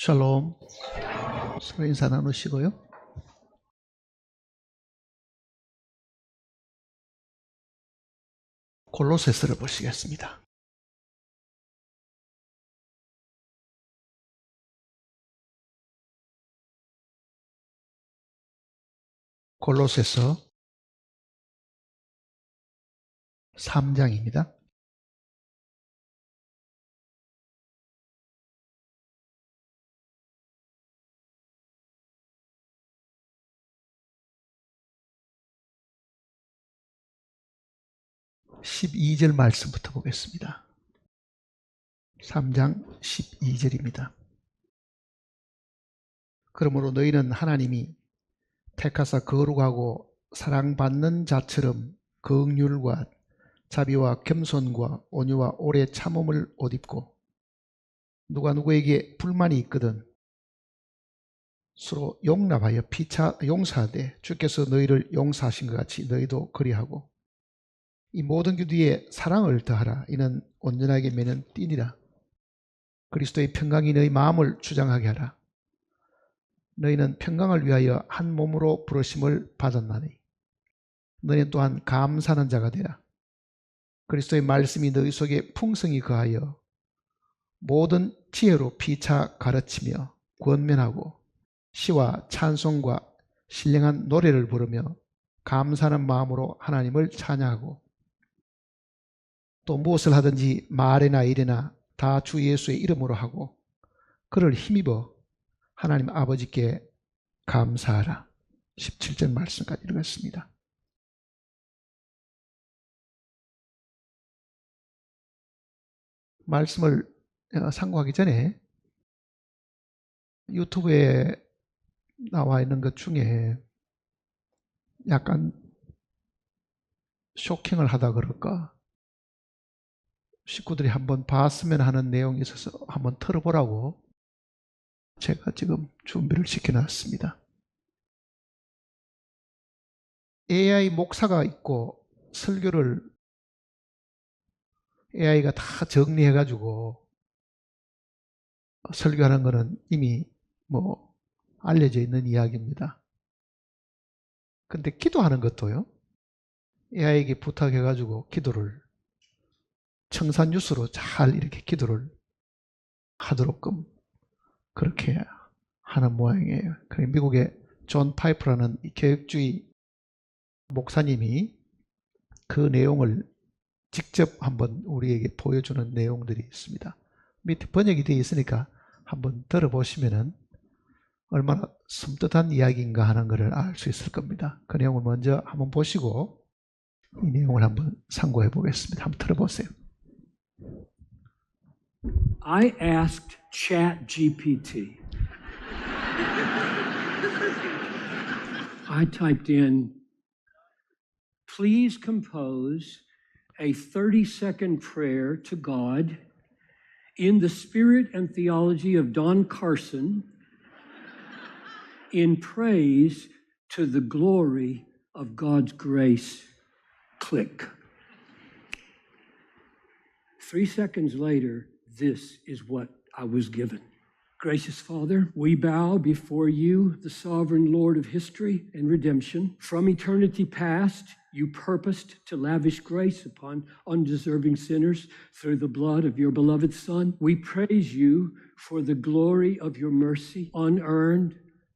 샬롬. 서로 인사 나누시고요. 골로새서를 보시겠습니다. 골로새서 3장입니다. (12절) 말씀부터 보겠습니다. 3장 12절입니다. 그러므로 너희는 하나님이 택하사 거룩하고 사랑받는 자처럼 긍휼과 자비와 겸손과 온유와 오래 참음을 옷 입고, 누가 누구에게 불만이 있거든 서로 용납하여 피차 용서하되 주께서 너희를 용서하신 것 같이 너희도 그리하고, 이 모든 것 위에 사랑을 더하라. 이는 온전하게 매는 띠니라. 그리스도의 평강이 너희 마음을 주장하게 하라. 너희는 평강을 위하여 한 몸으로 부르심을 받았나니 너희는 또한 감사하는 자가 되라. 그리스도의 말씀이 너희 속에 풍성히 거하여 모든 지혜로 피차 가르치며 권면하고 시와 찬송과 신령한 노래를 부르며 감사하는 마음으로 하나님을 찬양하고, 또 무엇을 하든지 말이나 일이나 다 주 예수의 이름으로 하고 그를 힘입어 하나님 아버지께 감사하라. 17절 말씀까지 읽었습니다. 말씀을 상고하기 전에 유튜브에 나와 있는 것 중에 약간 쇼킹을 하다 그럴까, 식구들이 한번 봤으면 하는 내용이 있어서 한번 틀어보라고 제가 지금 준비를 시켜놨습니다. AI 목사가 있고 설교를 AI가 다 정리해가지고 설교하는 거는 이미 알려져 있는 이야기입니다. 근데 기도하는 것도요, AI에게 부탁해가지고 기도를 청산유수로 잘 이렇게 기도를 하도록끔 그렇게 하는 모양이에요. 미국의 존 파이프라는 개혁주의 목사님이 그 내용을 직접 한번 우리에게 보여주는 내용들이 있습니다. 밑에 번역이 되어 있으니까 한번 들어보시면은 얼마나 섬뜩한 이야기인가 하는 것을 알 수 있을 겁니다. 그 내용을 먼저 한번 보시고 이 내용을 한번 상고해 보겠습니다. 한번 들어보세요. I asked ChatGPT. I typed in, please compose a 30-second prayer to God in the spirit and theology of Don Carson in praise to the glory of God's grace. Click. 3 seconds later, this is what I was given. Gracious Father, we bow before you, the sovereign Lord of history and redemption. From eternity past, you purposed to lavish grace upon undeserving sinners through the blood of your beloved Son. We praise you for the glory of your mercy, unearned,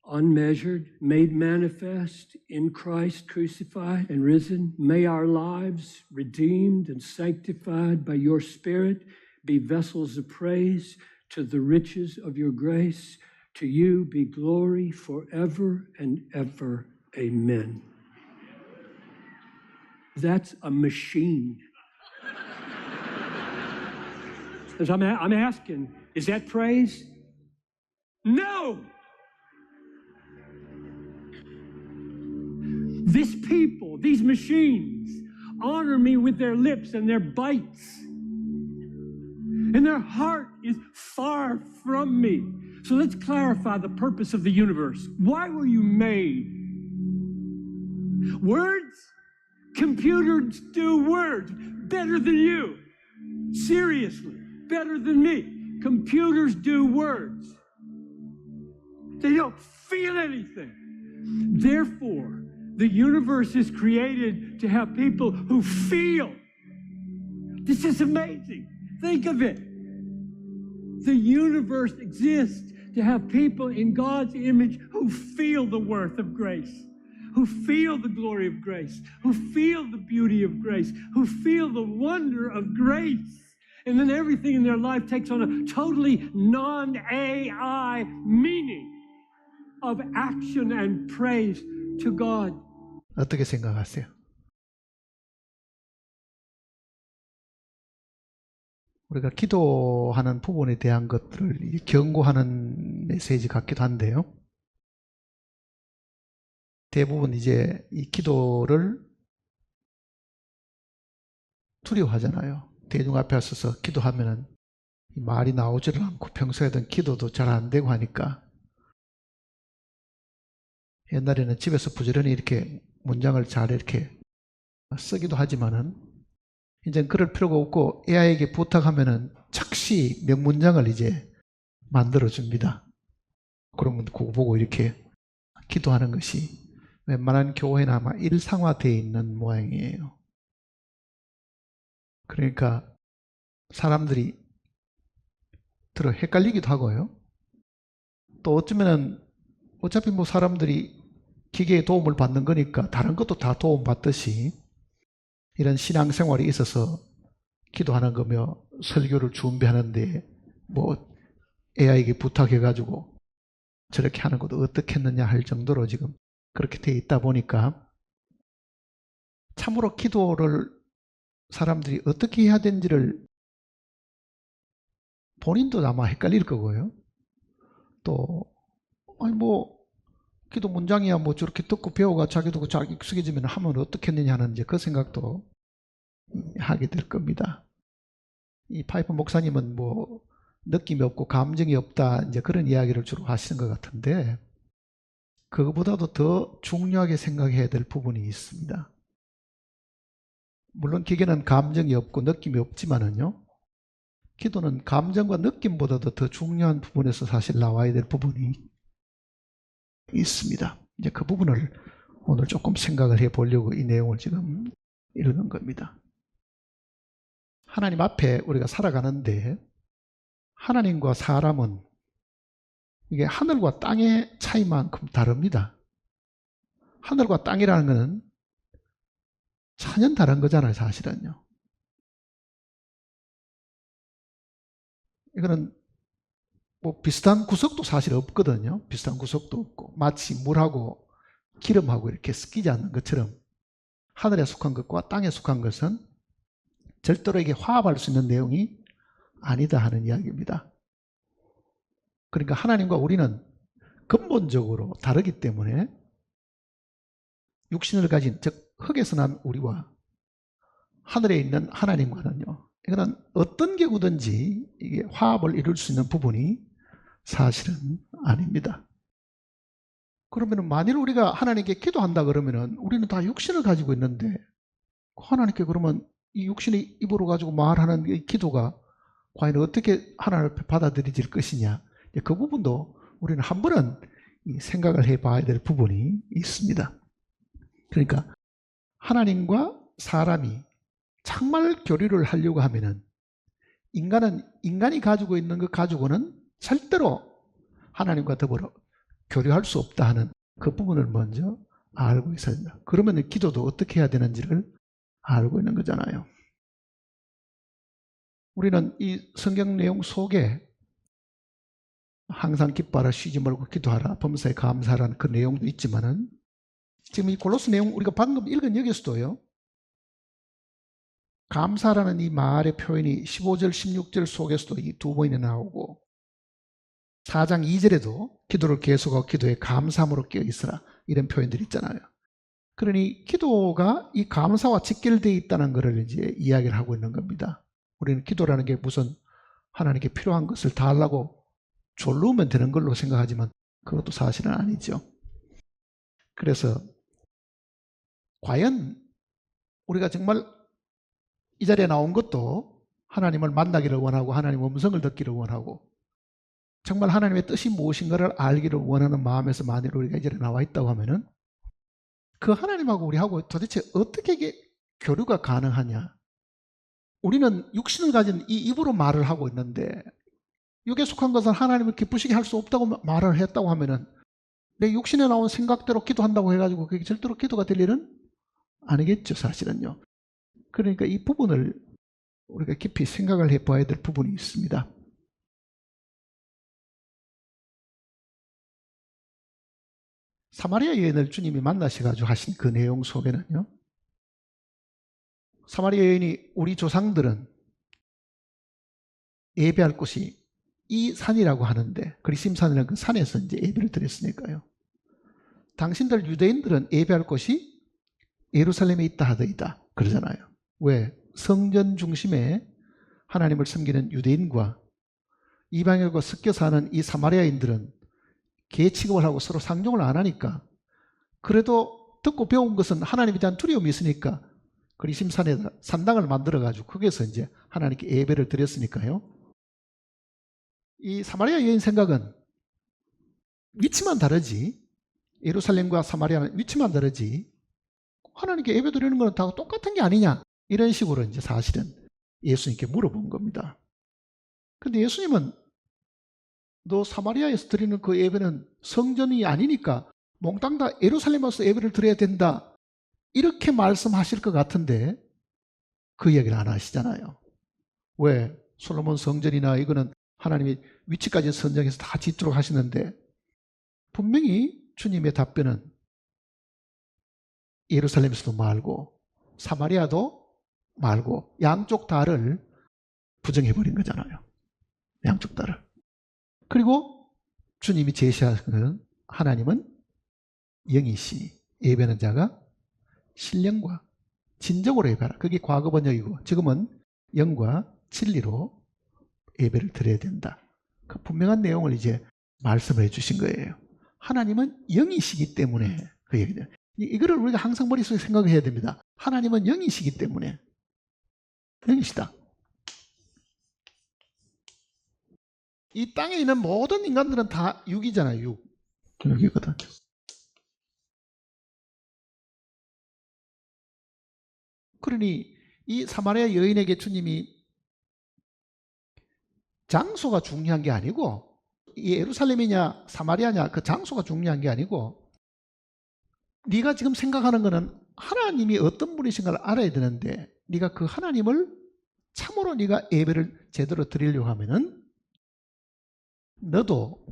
unmeasured, made manifest in Christ crucified and risen. May our lives, redeemed and sanctified by your Spirit, be vessels of praise to the riches of your grace. To you be glory forever and ever. Amen. That's a machine. I'm asking, is that praise? No! This people, these machines, honor me with their lips and their bites. And their heart is far from me. So let's clarify the purpose of the universe. Why were you made? Words? Computers do words better than you. Seriously, better than me. Computers do words. They don't feel anything. Therefore, the universe is created to have people who feel. This is amazing. Think of it. The universe exists to have people in God's image who feel the worth of grace, who feel the glory of grace, who feel the beauty of grace, who feel the wonder of grace. And then everything in their life takes on a totally non-AI meaning of action and praise to God. 어떻게 생각하세요? 우리가 기도하는 부분에 대한 것들을 경고하는 메시지 같기도 한데요. 대부분 이제 이 기도를 두려워하잖아요. 대중 앞에 서서 기도하면은 말이 나오지를 않고 평소에 하던 기도도 잘 안 되고 하니까 옛날에는 집에서 부지런히 이렇게 문장을 잘 이렇게 쓰기도 하지만은 이제 그럴 필요가 없고 AI에게 부탁하면은 즉시 명문장을 이제 만들어 줍니다. 그러면 그거 보고 이렇게 기도하는 것이 웬만한 교회나 아마 일상화되어 있는 모양이에요. 그러니까 사람들이 들어 헷갈리기도 하고요. 또 어쩌면은 어차피 뭐 사람들이 기계의 도움을 받는 거니까 다른 것도 다 도움 받듯이 이런 신앙생활에 있어서 기도하는 거며 설교를 준비하는데 뭐 AI에게 부탁해가지고 저렇게 하는 것도 어떻겠느냐 할 정도로 지금 그렇게 돼 있다 보니까 참으로 기도를 사람들이 어떻게 해야 되는지를 본인도 아마 헷갈릴 거고요. 또 아니 뭐 기도 문장이야 뭐 저렇게 듣고 배워가 자기도 자기 숙여지면 하면 어떻겠느냐 하는 이제 그 생각도 하게 될 겁니다. 이 파이프 목사님은 뭐 느낌이 없고 감정이 없다 이제 그런 이야기를 주로 하시는 것 같은데 그거보다도 더 중요하게 생각해야 될 부분이 있습니다. 물론 기계는 감정이 없고 느낌이 없지만은요. 기도는 감정과 느낌보다도 더 중요한 부분에서 사실 나와야 될 부분이 있습니다. 이제 그 부분을 오늘 조금 생각을 해 보려고 이 내용을 지금 읽은 겁니다. 하나님 앞에 우리가 살아가는데 하나님과 사람은 이게 하늘과 땅의 차이만큼 다릅니다. 하늘과 땅이라는 것은 전혀 다른 거잖아요, 사실은요. 이거는 뭐 비슷한 구석도 사실 없거든요. 비슷한 구석도 없고 마치 물하고 기름하고 이렇게 섞이지 않는 것처럼 하늘에 속한 것과 땅에 속한 것은 절대로 이게 화합할 수 있는 내용이 아니다 하는 이야기입니다. 그러니까 하나님과 우리는 근본적으로 다르기 때문에 육신을 가진 즉 흙에서 난 우리와 하늘에 있는 하나님과는요. 이거는 어떤 경우든지 이게 화합을 이룰 수 있는 부분이 사실은 아닙니다. 그러면 만일 우리가 하나님께 기도한다 그러면은 우리는 다 육신을 가지고 있는데 하나님께 그러면 이 육신의 입으로 가지고 말하는 이 기도가 과연 어떻게 하나님 앞에 받아들여질 것이냐 그 부분도 우리는 한 번은 생각을 해봐야 될 부분이 있습니다. 그러니까 하나님과 사람이 정말 교류를 하려고 하면은 인간이 가지고 있는 것 가지고는 절대로 하나님과 더불어 교류할 수 없다 하는 그 부분을 먼저 알고 있어야 된다. 그러면 기도도 어떻게 해야 되는지를 알고 있는 거잖아요. 우리는 이 성경 내용 속에 항상 기뻐하라 쉬지 말고 기도하라 범사에 감사하라는 그 내용도 있지만은 지금 이 골로새 내용 우리가 방금 읽은 여기서도요. 감사라는 이 말의 표현이 15절 16절 속에서도 이 두 번이나 나오고 4장 2절에도 기도를 계속하고 기도에 감사함으로 깨어 있으라 이런 표현들이 있잖아요. 그러니 기도가 이 감사와 직결되어 있다는 것을 이제 이야기를 하고 있는 겁니다. 우리는 기도라는 게 무슨 하나님께 필요한 것을 다 하려고 졸르면 되는 걸로 생각하지만 그것도 사실은 아니죠. 그래서 과연 우리가 정말 이 자리에 나온 것도 하나님을 만나기를 원하고 하나님 음성을 듣기를 원하고 정말 하나님의 뜻이 무엇인가를 알기를 원하는 마음에서 만일 우리가 이 자리에 나와 있다고 하면은 그 하나님하고 우리하고 도대체 어떻게 이게 교류가 가능하냐? 우리는 육신을 가진 이 입으로 말을 하고 있는데 육에 속한 것은 하나님을 기쁘시게 할 수 없다고 말을 했다고 하면은 내 육신에 나온 생각대로 기도한다고 해가지고 그게 절대로 기도가 될 일은 아니겠죠, 사실은요. 그러니까 이 부분을 우리가 깊이 생각을 해봐야 될 부분이 있습니다. 사마리아 여인을 주님이 만나셔가지고 하신 그 내용 속에는요, 사마리아 여인이 우리 조상들은 예배할 곳이 이 산이라고 하는데, 그리심산이라는 그 산에서 이제 예배를 드렸으니까요. 당신들 유대인들은 예배할 곳이 예루살렘에 있다 하더이다 그러잖아요. 왜? 성전 중심에 하나님을 섬기는 유대인과 이방인과 섞여 사는 이 사마리아인들은 개 취급을 하고 서로 상종을 안 하니까, 그래도 듣고 배운 것은 하나님에 대한 두려움이 있으니까 그리심산에다 산당을 만들어 가지고 거기서 이제 하나님께 예배를 드렸으니까요. 이 사마리아 여인 생각은 위치만 다르지, 예루살렘과 사마리아는 위치만 다르지 하나님께 예배 드리는 건 다 똑같은 게 아니냐, 이런 식으로 이제 사실은 예수님께 물어본 겁니다. 근데 예수님은 너 사마리아에서 드리는 그 예배는 성전이 아니니까 몽땅 다 예루살렘 와서 예배를 드려야 된다, 이렇게 말씀하실 것 같은데 그 이야기를 안 하시잖아요. 왜? 솔로몬 성전이나 이거는 하나님이 위치까지 선정해서 다 짓도록 하시는데, 분명히 주님의 답변은 예루살렘에서도 말고 사마리아도 말고 양쪽 다를 부정해버린 거잖아요. 양쪽 다를. 그리고 주님이 제시하는 하나님은 영이시, 예배하는 자가 신령과 진정으로 예배하라. 그게 과거 번역이고 지금은 영과 진리로 예배를 드려야 된다. 그 분명한 내용을 이제 말씀해 주신 거예요. 하나님은 영이시기 때문에 그 얘기죠. 이거를 우리가 항상 머릿속에 생각해야 됩니다. 하나님은 영이시기 때문에. 영이시다. 이 땅에 있는 모든 인간들은 다 육이잖아요. 육이거든. 그러니 이 사마리아 여인에게 주님이 장소가 중요한 게 아니고, 예루살렘이냐 사마리아냐 그 장소가 중요한 게 아니고, 네가 지금 생각하는 거는 하나님이 어떤 분이신가를 알아야 되는데, 네가 그 하나님을 참으로 네가 예배를 제대로 드리려고 하면은 너도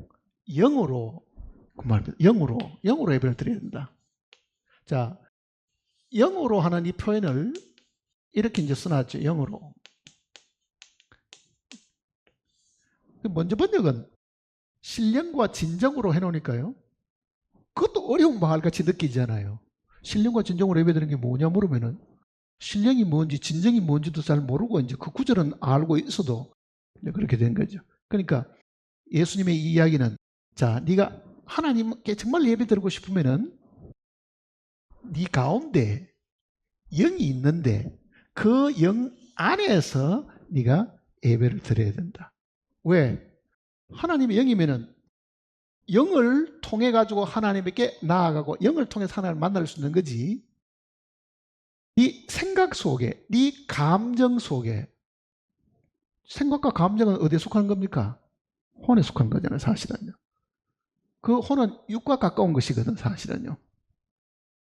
영으로, 그 말입니다. 영으로 예배를 드려야 된다. 자, 영으로 하는 이 표현을 이렇게 이제 써놨죠. 영으로. 먼저 번역은 신령과 진정으로 해놓으니까요, 그것도 어려운 말같이 느끼잖아요. 신령과 진정으로 예배드리는 게 뭐냐 물으면은 신령이 뭔지 진정이 뭔지도 잘 모르고 이제 그 구절은 알고 있어도 그렇게 된 거죠. 그러니까 예수님의 이 이야기는, 자, 네가 하나님께 정말 예배드리고 싶으면은 네 가운데 영이 있는데 그 영 안에서 네가 예배를 드려야 된다. 왜? 하나님의 영이면은 영을 통해 가지고 하나님께 나아가고 영을 통해서 하나님을 만날 수 있는 거지. 네 생각 속에, 네 감정 속에, 생각과 감정은 어디에 속하는 겁니까? 혼에 속한 거잖아요, 사실은요. 그 혼은 육과 가까운 것이거든, 사실은요.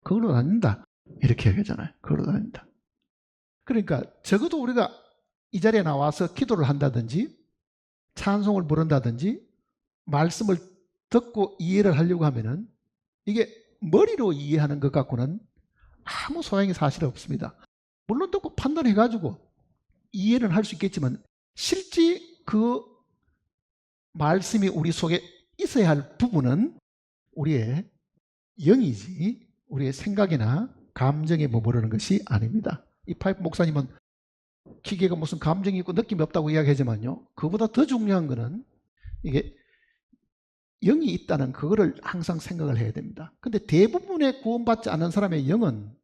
그걸로 다닌다, 이렇게 얘기하잖아요. 그걸로 다닌다. 그러니까 적어도 우리가 이 자리에 나와서 기도를 한다든지 찬송을 부른다든지 말씀을 듣고 이해를 하려고 하면은 이게 머리로 이해하는 것 갖고는 아무 소양이 사실 없습니다. 물론 듣고 판단해가지고 이해는 할 수 있겠지만 실제 그 말씀이 우리 속에 있어야 할 부분은 우리의 영이지 우리의 생각이나 감정에 머무르는 것이 아닙니다. 이 파이프 목사님은 기계가 무슨 감정이 있고 느낌이 없다고 이야기하지만요, 그보다 더 중요한 것은 이게 영이 있다는 그거를 항상 생각을 해야 됩니다. 근데 대부분의 구원받지 않은 사람의 영은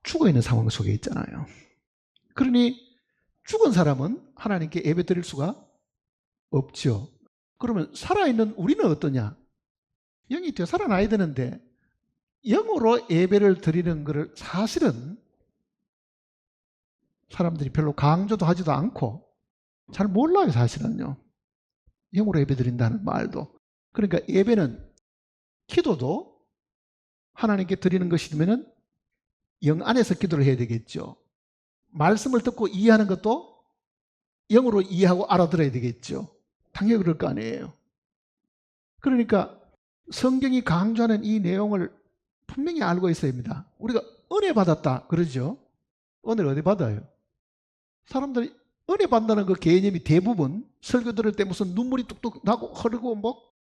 죽어있는 상황 속에 있잖아요. 그러니 죽은 사람은 하나님께 예배 드릴 수가 없죠. 그러면 살아있는 우리는 어떠냐? 영이 되살아나야 되는데 영으로 예배를 드리는 것을 사실은 사람들이 별로 강조도 하지도 않고 잘 몰라요, 사실은요. 영으로 예배 드린다는 말도. 그러니까 예배는, 기도도 하나님께 드리는 것이면은 영 안에서 기도를 해야 되겠죠. 말씀을 듣고 이해하는 것도 영으로 이해하고 알아들어야 되겠죠. 당연히 그럴 거 아니에요. 그러니까 성경이 강조하는 이 내용을 분명히 알고 있어야 합니다. 우리가 은혜 받았다 그러죠. 은혜를 어디 받아요? 사람들이 은혜 받는다는 그 개념이 대부분 설교 들을 때 무슨 눈물이 뚝뚝 나고 흐르고 뭐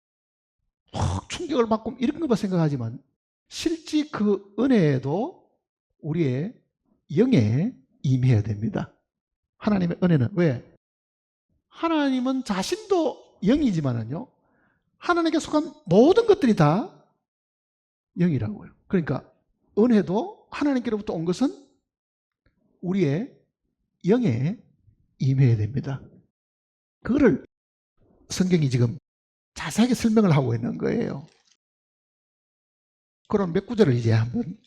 충격을 받고 이런 것만 생각하지만 실제 그 은혜도 우리의 영에 임해야 됩니다. 하나님의 은혜는 왜? 하나님은 자신도 영이지만은요, 하나님께 속한 모든 것들이 다 영이라고요. 그러니까 은혜도 하나님께로부터 온 것은 우리의 영에 임해야 됩니다. 그거를 성경이 지금 자세하게 설명을 하고 있는 거예요. 그럼 몇 구절을 이제 한번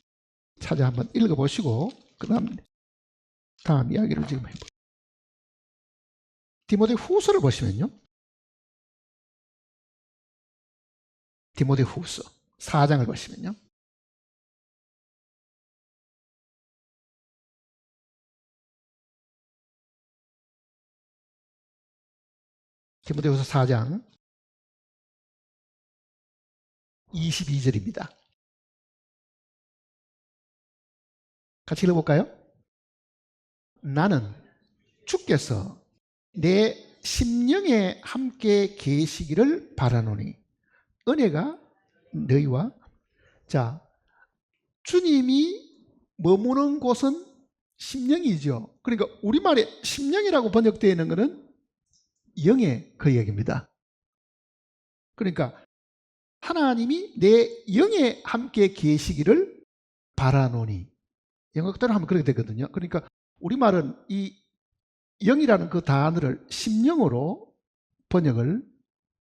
읽어보시고 그 다음 이야기를 지금 해볼게요. 디모데 후서를 보시면요, 디모데 후서 4장을 보시면요, 디모데후서 4장 22절입니다. 같이 읽어볼까요? 나는 주께서 내 심령에 함께 계시기를 바라노니 은혜가 너희와, 자, 주님이 머무는 곳은 심령이죠. 그러니까 우리말에 심령이라고 번역되어 있는 것은 영의 그 얘기입니다. 그러니까 하나님이 내 영에 함께 계시기를 바라노니, 영어 그대로 하면 그렇게 되거든요. 그러니까 우리말은 이 영이라는 그 단어를 심령으로 번역을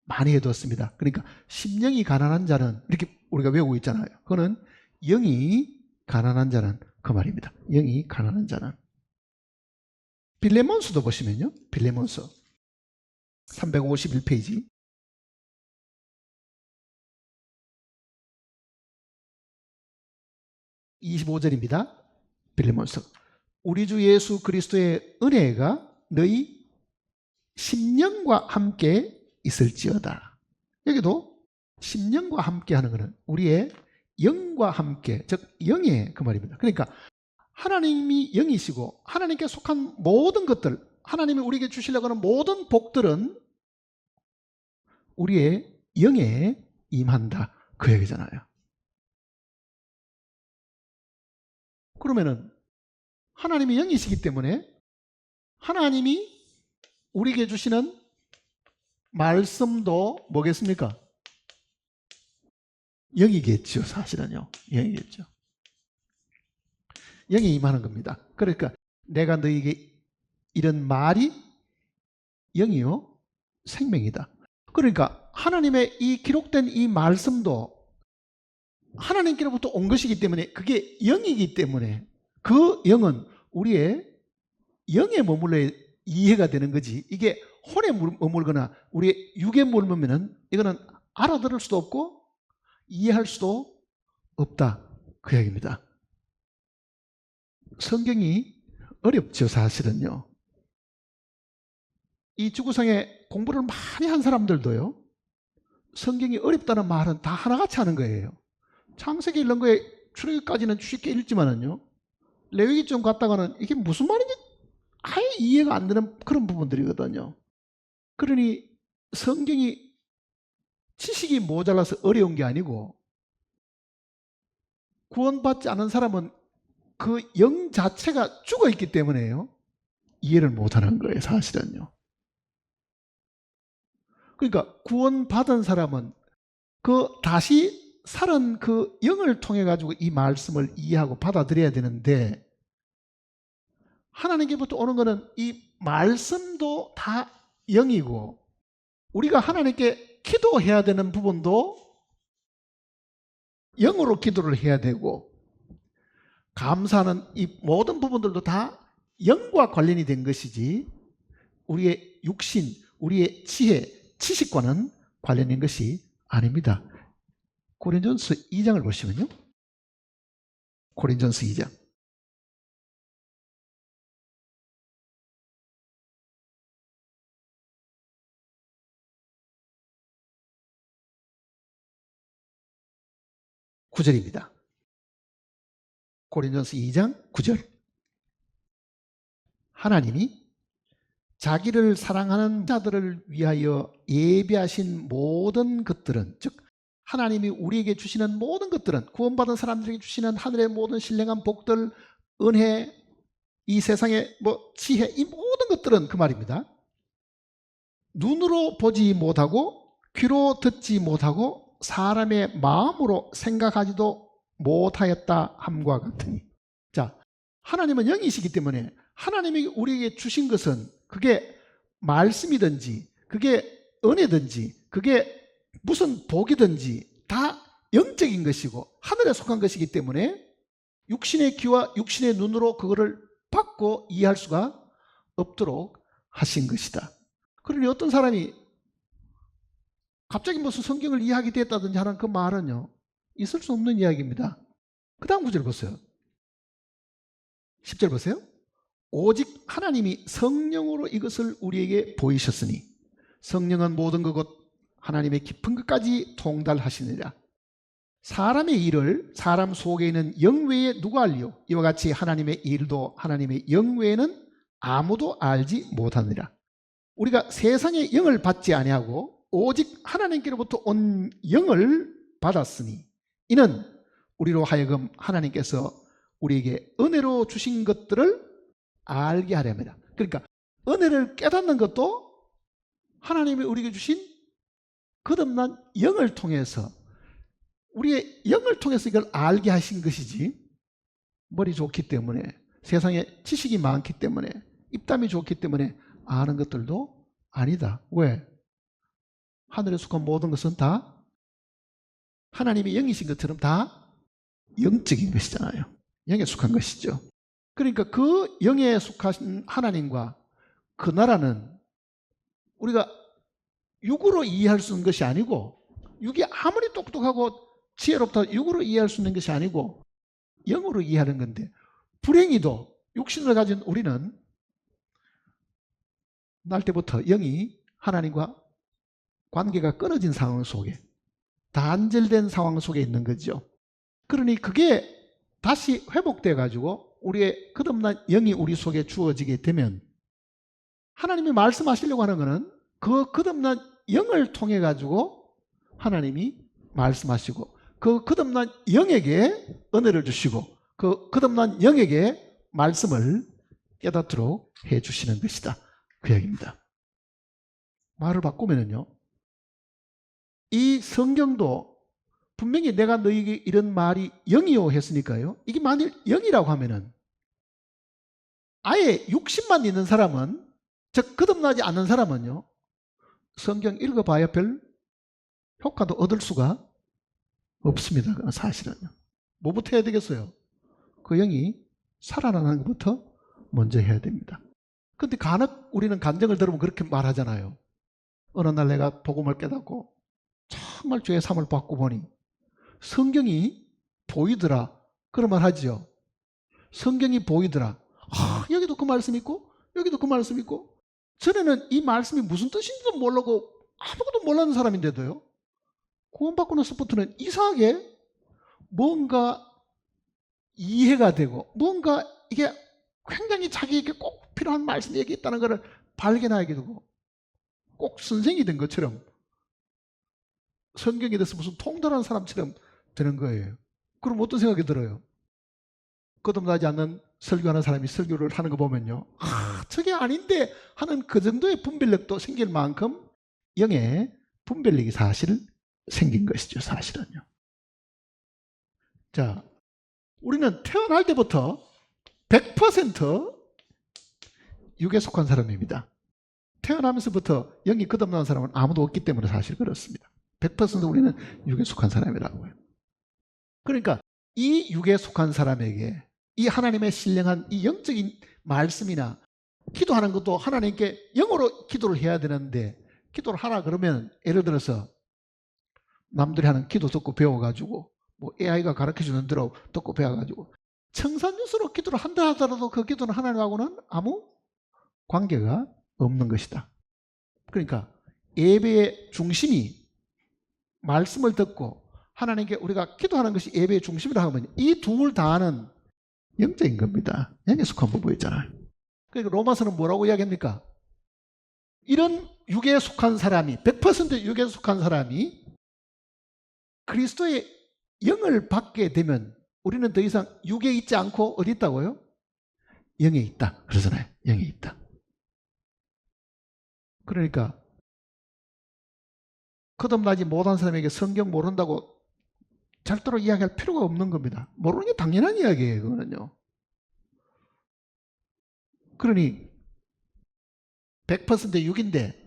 많이 해뒀습니다. 그러니까 심령이 가난한 자는, 이렇게 우리가 외우고 있잖아요. 그거는 영이 가난한 자는 그 말입니다. 영이 가난한 자는. 빌레몬서도 보시면요, 빌레몬서 351페이지 25절입니다. 빌레몬서, 우리 주 예수 그리스도의 은혜가 너희 심령과 함께 있을지어다. 여기도 심령과 함께 하는 것은 우리의 영과 함께, 즉 영의 그 말입니다. 그러니까 하나님이 영이시고 하나님께 속한 모든 것들, 하나님이 우리에게 주시려고 하는 모든 복들은 우리의 영에 임한다, 그 얘기잖아요. 그러면은 하나님이 영이시기 때문에 하나님이 우리에게 주시는 말씀도 뭐겠습니까? 영이겠죠. 사실은요, 영이겠죠. 영이 임하는 겁니다. 그러니까 내가 너에게 이런 말이 영이요 생명이다. 그러니까 하나님의 이 기록된 이 말씀도 하나님께로부터 온 것이기 때문에 그게 영이기 때문에 그 영은 우리의 영에 머물러야 이해가 되는 거지, 이게 혼에 머물거나 우리의 육에 머물면은 이거는 알아들을 수도 없고 이해할 수도 없다, 그 얘기입니다. 성경이 어렵죠, 사실은요. 이 지구상에 공부를 많이 한 사람들도요, 성경이 어렵다는 말은 다 하나같이 하는 거예요. 창세기 읽는 거에 출애굽까지는 쉽게 읽지만은요, 레위기 좀 갔다가는 이게 무슨 말인지 아예 이해가 안 되는 그런 부분들이거든요. 그러니 성경이 지식이 모자라서 어려운 게 아니고 구원받지 않은 사람은 그 영 자체가 죽어 있기 때문에요, 이해를 못하는 거예요, 사실은요. 그러니까 구원받은 사람은 그 다시 살은 그 영을 통해 가지고 이 말씀을 이해하고 받아들여야 되는데, 하나님께부터 오는 거는 이 말씀도 다 영이고 우리가 하나님께 기도해야 되는 부분도 영으로 기도를 해야 되고, 감사하는 이 모든 부분들도 다 영과 관련이 된 것이지 우리의 육신, 우리의 지혜, 지식과는 관련된 것이 아닙니다. 고린전서 2장을 보시면요. 고린전서 2장. (9절입니다) 고린전서 2장 9절. 하나님이 자기를 사랑하는 자들을 위하여 예비하신 모든 것들은, 즉 하나님이 우리에게 주시는 모든 것들은, 구원받은 사람들에게 주시는 하늘의 모든 신령한 복들, 은혜, 이 세상의 지혜, 이 모든 것들은 그 말입니다. 눈으로 보지 못하고 귀로 듣지 못하고 사람의 마음으로 생각하지도 못하였다 함과 같으니. 자, 하나님은 영이시기 때문에 하나님이 우리에게 주신 것은 그게 말씀이든지 그게 은혜든지 그게 무슨 복이든지 다 영적인 것이고 하늘에 속한 것이기 때문에 육신의 귀와 육신의 눈으로 그거를 받고 이해할 수가 없도록 하신 것이다. 그러니 어떤 사람이 갑자기 무슨 성경을 이해하게 됐다든지 하는 그 말은요, 있을 수 없는 이야기입니다. 그 다음 구절 보세요. 10절 보세요. 오직 하나님이 성령으로 이것을 우리에게 보이셨으니 성령은 모든 것 하나님의 깊은 것까지 통달하시느니라. 사람의 일을 사람 속에 있는 영 외에 누가 알리요? 이와 같이 하나님의 일도 하나님의 영 외에는 아무도 알지 못하느니라. 우리가 세상의 영을 받지 아니하고 오직 하나님께로부터 온 영을 받았으니 이는 우리로 하여금 하나님께서 우리에게 은혜로 주신 것들을 알게 하렵니다. 그러니까 은혜를 깨닫는 것도 하나님이 우리에게 주신 거듭난 영을 통해서, 우리의 영을 통해서 이걸 알게 하신 것이지, 머리 좋기 때문에, 세상에 지식이 많기 때문에, 입담이 좋기 때문에 아는 것들도 아니다. 왜? 하늘에 속한 모든 것은 다 하나님이 영이신 것처럼 다 영적인 것이잖아요. 영에 속한 것이죠. 그러니까 그 영에 속하신 하나님과 그 나라는 우리가 육으로 이해할 수 있는 것이 아니고, 육이 아무리 똑똑하고 지혜롭다 육으로 이해할 수 있는 것이 아니고 영으로 이해하는 건데, 불행히도 육신을 가진 우리는 날 때부터 영이 하나님과 관계가 끊어진 상황 속에, 단절된 상황 속에 있는 거죠. 그러니 그게 다시 회복돼 가지고 우리의 거듭난 영이 우리 속에 주어지게 되면 하나님이 말씀하시려고 하는 것은 그 거듭난 영을 통해 가지고 하나님이 말씀하시고 그 거듭난 영에게 은혜를 주시고 그 거듭난 영에게 말씀을 깨닫도록 해 주시는 것이다. 그 얘기입니다. 말을 바꾸면요, 이 성경도 분명히 내가 너희에게 이런 말이 영이요 했으니까요, 이게 만일 영이라고 하면은 아예 육신만 있는 사람은, 즉 거듭나지 않는 사람은요, 성경 읽어봐야 별 효과도 얻을 수가 없습니다. 그건 사실은요. 뭐부터 해야 되겠어요? 그 영이 살아나는 것부터 먼저 해야 됩니다. 그런데 간혹 우리는 간증을 들으면 그렇게 말하잖아요. 어느 날 내가 복음을 깨닫고 정말 죄의 사함을 받고 보니 성경이 보이더라, 그런 말 하지요. 성경이 보이더라. 여기도 그 말씀 있고 여기도 그 말씀 있고. 전에는 이 말씀이 무슨 뜻인지도 모르고 아무것도 몰랐는 사람인데도요, 구원받고 나서부터는 이상하게 뭔가 이해가 되고 뭔가 이게 굉장히 자기에게 꼭 필요한 말씀이 여기 있다는 것을 발견하게 되고 꼭 선생이 된 것처럼 성경에 대해서 무슨 통달하는 사람처럼 되는 거예요. 그럼 어떤 생각이 들어요? 거듭나지 않는 설교하는 사람이 설교를 하는 거 보면요, 저게 아닌데 하는 그 정도의 분별력도 생길 만큼 영의 분별력이 사실 생긴 것이죠. 사실은요. 자, 우리는 태어날 때부터 100% 육에 속한 사람입니다. 태어나면서부터 영이 거듭난 사람은 아무도 없기 때문에 사실 그렇습니다. 100% 우리는 육에 속한 사람이라고요. 그러니까 이 육에 속한 사람에게 이 하나님의 신령한 이 영적인 말씀이나 기도하는 것도 하나님께 영어로 기도를 해야 되는데, 기도를 하라 그러면 예를 들어서 남들이 하는 기도 듣고 배워가지고 뭐 AI가 가르쳐주는 대로 듣고 배워가지고 청산유수로 기도를 한다 하더라도 그 기도는 하나님하고는 아무 관계가 없는 것이다. 그러니까 예배의 중심이 말씀을 듣고 하나님께 우리가 기도하는 것이 예배의 중심이라 하면 이 둘 다는 영적인 겁니다. 영에 속한 부부였잖아요. 그러니까 로마서는 뭐라고 이야기합니까? 이런 육에 속한 사람이, 100% 육에 속한 사람이 그리스도의 영을 받게 되면 우리는 더 이상 육에 있지 않고 어디 있다고요? 영에 있다 그러잖아요. 영에 있다. 그러니까 거듭나지 못한 사람에게 성경 모른다고 절대로 이야기할 필요가 없는 겁니다. 모르는 게 당연한 이야기예요. 그거는요. 그러니 100% 육인데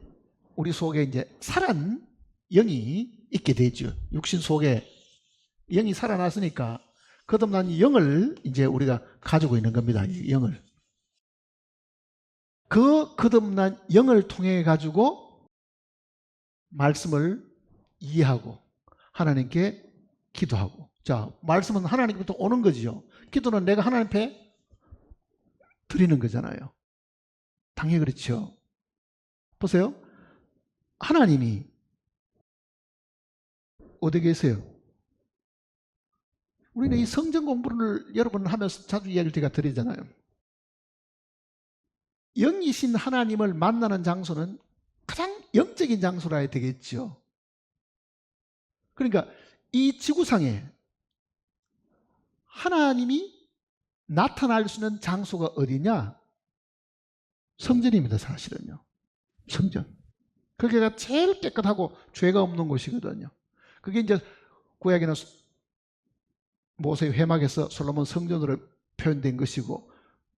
우리 속에 이제 살은 영이 있게 되죠. 육신 속에 영이 살아났으니까 거듭난 영을 이제 우리가 가지고 있는 겁니다. 이 영을. 그 거듭난 영을 통해 가지고 말씀을 이해하고 하나님께 기도하고. 자, 말씀은 하나님부터 오는 거지요. 기도는 내가 하나님 앞에 드리는 거잖아요. 당연히 그렇죠. 보세요. 하나님이 어디 계세요? 우리는 이 성경 공부를 여러분 하면서 자주 이야기를 제가 드리잖아요. 영이신 하나님을 만나는 장소는 가장 영적인 장소라 해야 되겠죠. 그러니까 이 지구상에 하나님이 나타날 수 있는 장소가 어디냐? 성전입니다, 사실은요. 성전. 그게 제일 깨끗하고 죄가 없는 곳이거든요. 그게 이제 구약에는 모세의 회막에서 솔로몬 성전으로 표현된 것이고,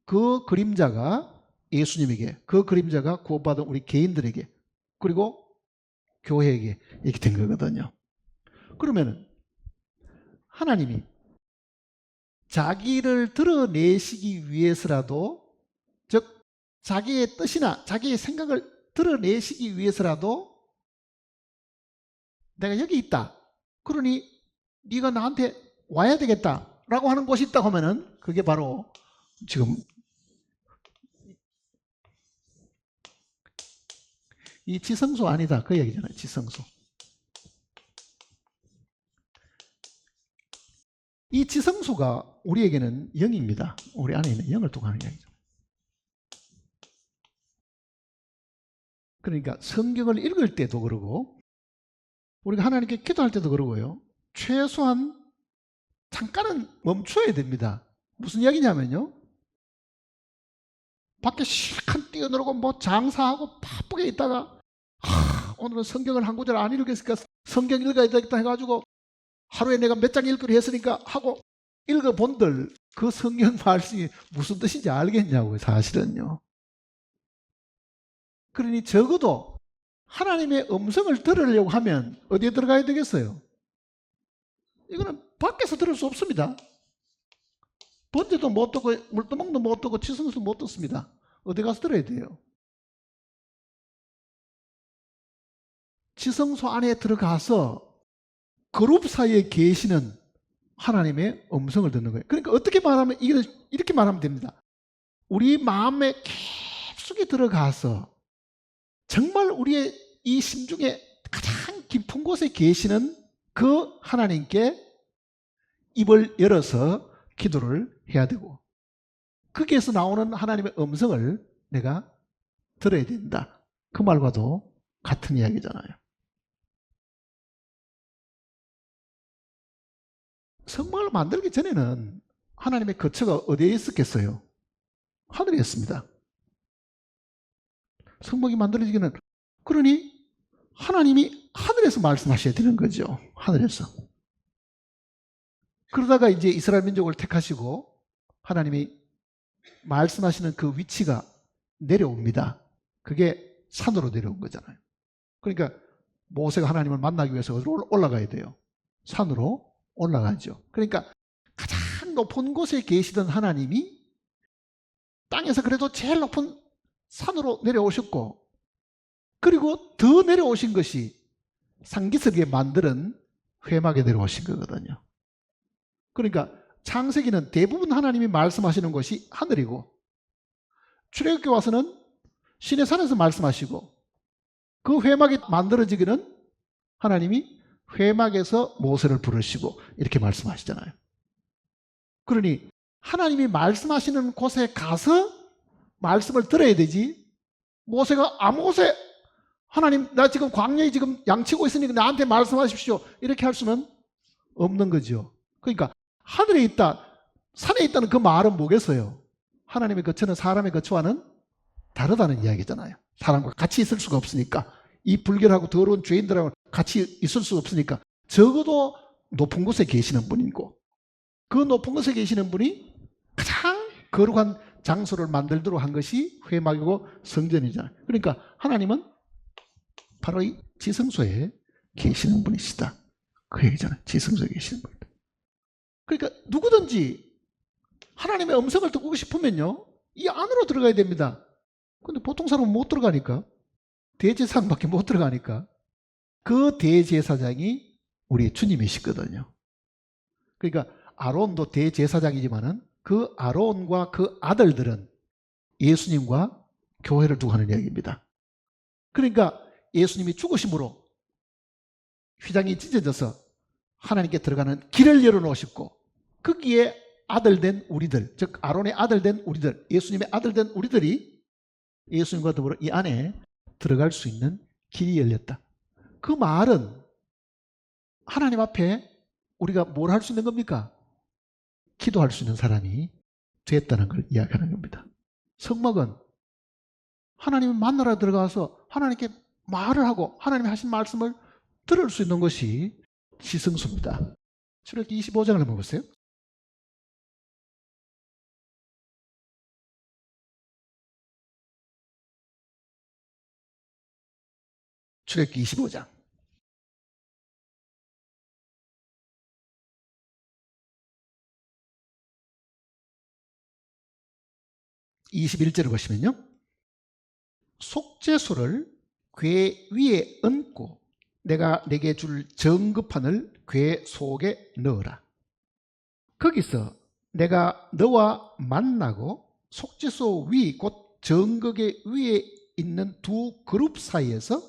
그 그림자가 예수님에게, 그 그림자가 구원받은 우리 개인들에게, 그리고 교회에게 이렇게 된 거거든요. 그러면 하나님이 자기를 드러내시기 위해서라도, 즉 자기의 뜻이나 자기의 생각을 드러내시기 위해서라도 내가 여기 있다, 그러니 네가 나한테 와야 되겠다라고 하는 곳이 있다고 하면은 그게 바로 지금 이 지성소 아니다 그 얘기잖아요. 지성소. 이 지성소가 우리에게는 영입니다. 우리 안에 있는 영을 두고 하는 이야기죠. 그러니까 성경을 읽을 때도 그러고 우리가 하나님께 기도할 때도 그러고요. 최소한 잠깐은 멈춰야 됩니다. 무슨 이야기냐면요. 밖에 실컷 뛰어놀고 뭐 장사하고 바쁘게 있다가 오늘은 성경을 한 구절 안 읽었으니까 성경 읽어야 되겠다 해가지고 하루에 내가 몇 장 읽기로 했으니까 하고 읽어본들 그 성경 말씀이 무슨 뜻인지 알겠냐고요, 사실은요. 그러니 적어도 하나님의 음성을 들으려고 하면 어디에 들어가야 되겠어요? 이거는 밖에서 들을 수 없습니다. 번제도 못 듣고 물두멍도 못 듣고 지성도 못 듣습니다. 어디 가서 들어야 돼요? 지성소 안에 들어가서 그룹 사이에 계시는 하나님의 음성을 듣는 거예요. 그러니까 어떻게 말하면 이렇게 말하면 됩니다. 우리 마음의 깊숙이 들어가서 정말 우리의 이 심중에 가장 깊은 곳에 계시는 그 하나님께 입을 열어서 기도를 해야 되고, 거기에서 나오는 하나님의 음성을 내가 들어야 된다. 그 말과도 같은 이야기잖아요. 성막을 만들기 전에는 하나님의 거처가 어디에 있었겠어요? 하늘에 있습니다. 성막이 만들어지기는, 그러니 하나님이 하늘에서 말씀하셔야 되는 거죠. 하늘에서. 그러다가 이제 이스라엘 민족을 택하시고 하나님이 말씀하시는 그 위치가 내려옵니다. 그게 산으로 내려온 거잖아요. 그러니까 모세가 하나님을 만나기 위해서 어디로 올라가야 돼요? 산으로 올라가죠. 그러니까 가장 높은 곳에 계시던 하나님이 땅에서 그래도 제일 높은 산으로 내려오셨고, 그리고 더 내려오신 것이 상기석에 만드는 회막에 내려오신 거거든요. 그러니까 창세기는 대부분 하나님이 말씀하시는 곳이 하늘이고, 출애굽기 와서는 시내 산에서 말씀하시고, 그 회막이 만들어지기는 하나님이 회막에서 모세를 부르시고 이렇게 말씀하시잖아요. 그러니 하나님이 말씀하시는 곳에 가서 말씀을 들어야 되지, 모세가 아무 곳에 하나님 나 지금 광야에 지금 양치고 있으니까 나한테 말씀하십시오 이렇게 할 수는 없는 거죠. 그러니까 하늘에 있다, 산에 있다는 그 말은 뭐겠어요? 하나님의 거처는 사람의 거처와는 다르다는 이야기잖아요. 사람과 같이 있을 수가 없으니까, 이 불결하고 더러운 죄인들하고 같이 있을 수 없으니까 적어도 높은 곳에 계시는 분이고, 그 높은 곳에 계시는 분이 가장 거룩한 장소를 만들도록 한 것이 회막이고 성전이잖아요. 그러니까 하나님은 바로 이 지성소에 계시는 분이시다, 그 얘기잖아요. 지성소에 계시는 분이다. 그러니까 누구든지 하나님의 음성을 듣고 싶으면요, 이 안으로 들어가야 됩니다. 근데 보통 사람은 못 들어가니까, 대제사장밖에 못 들어가니까, 그 대제사장이 우리 주님이시거든요. 그러니까 아론도 대제사장이지만은 그 아론과 그 아들들은 예수님과 교회를 두고 하는 이야기입니다. 그러니까 예수님이 죽으심으로 휘장이 찢어져서 하나님께 들어가는 길을 열어놓으셨고, 거기에 아들 된 우리들, 즉 아론의 아들 된 우리들, 예수님의 아들 된 우리들이 예수님과 더불어 이 안에 들어갈 수 있는 길이 열렸다. 그 말은 하나님 앞에 우리가 뭘 할 수 있는 겁니까? 기도할 수 있는 사람이 됐다는 걸 이야기하는 겁니다. 성막은 하나님을 만나러 들어가서 하나님께 말을 하고 하나님이 하신 말씀을 들을 수 있는 것이 지성소입니다. 출애굽기 25장을 한번 보세요. 출애굽기 25장. 21절을 보시면요, 속죄소를 궤 위에 얹고 내가 내게 줄 정금판을 궤 속에 넣어라. 거기서 내가 너와 만나고 속죄소 위 곧 정극의 위에 있는 두 그룹 사이에서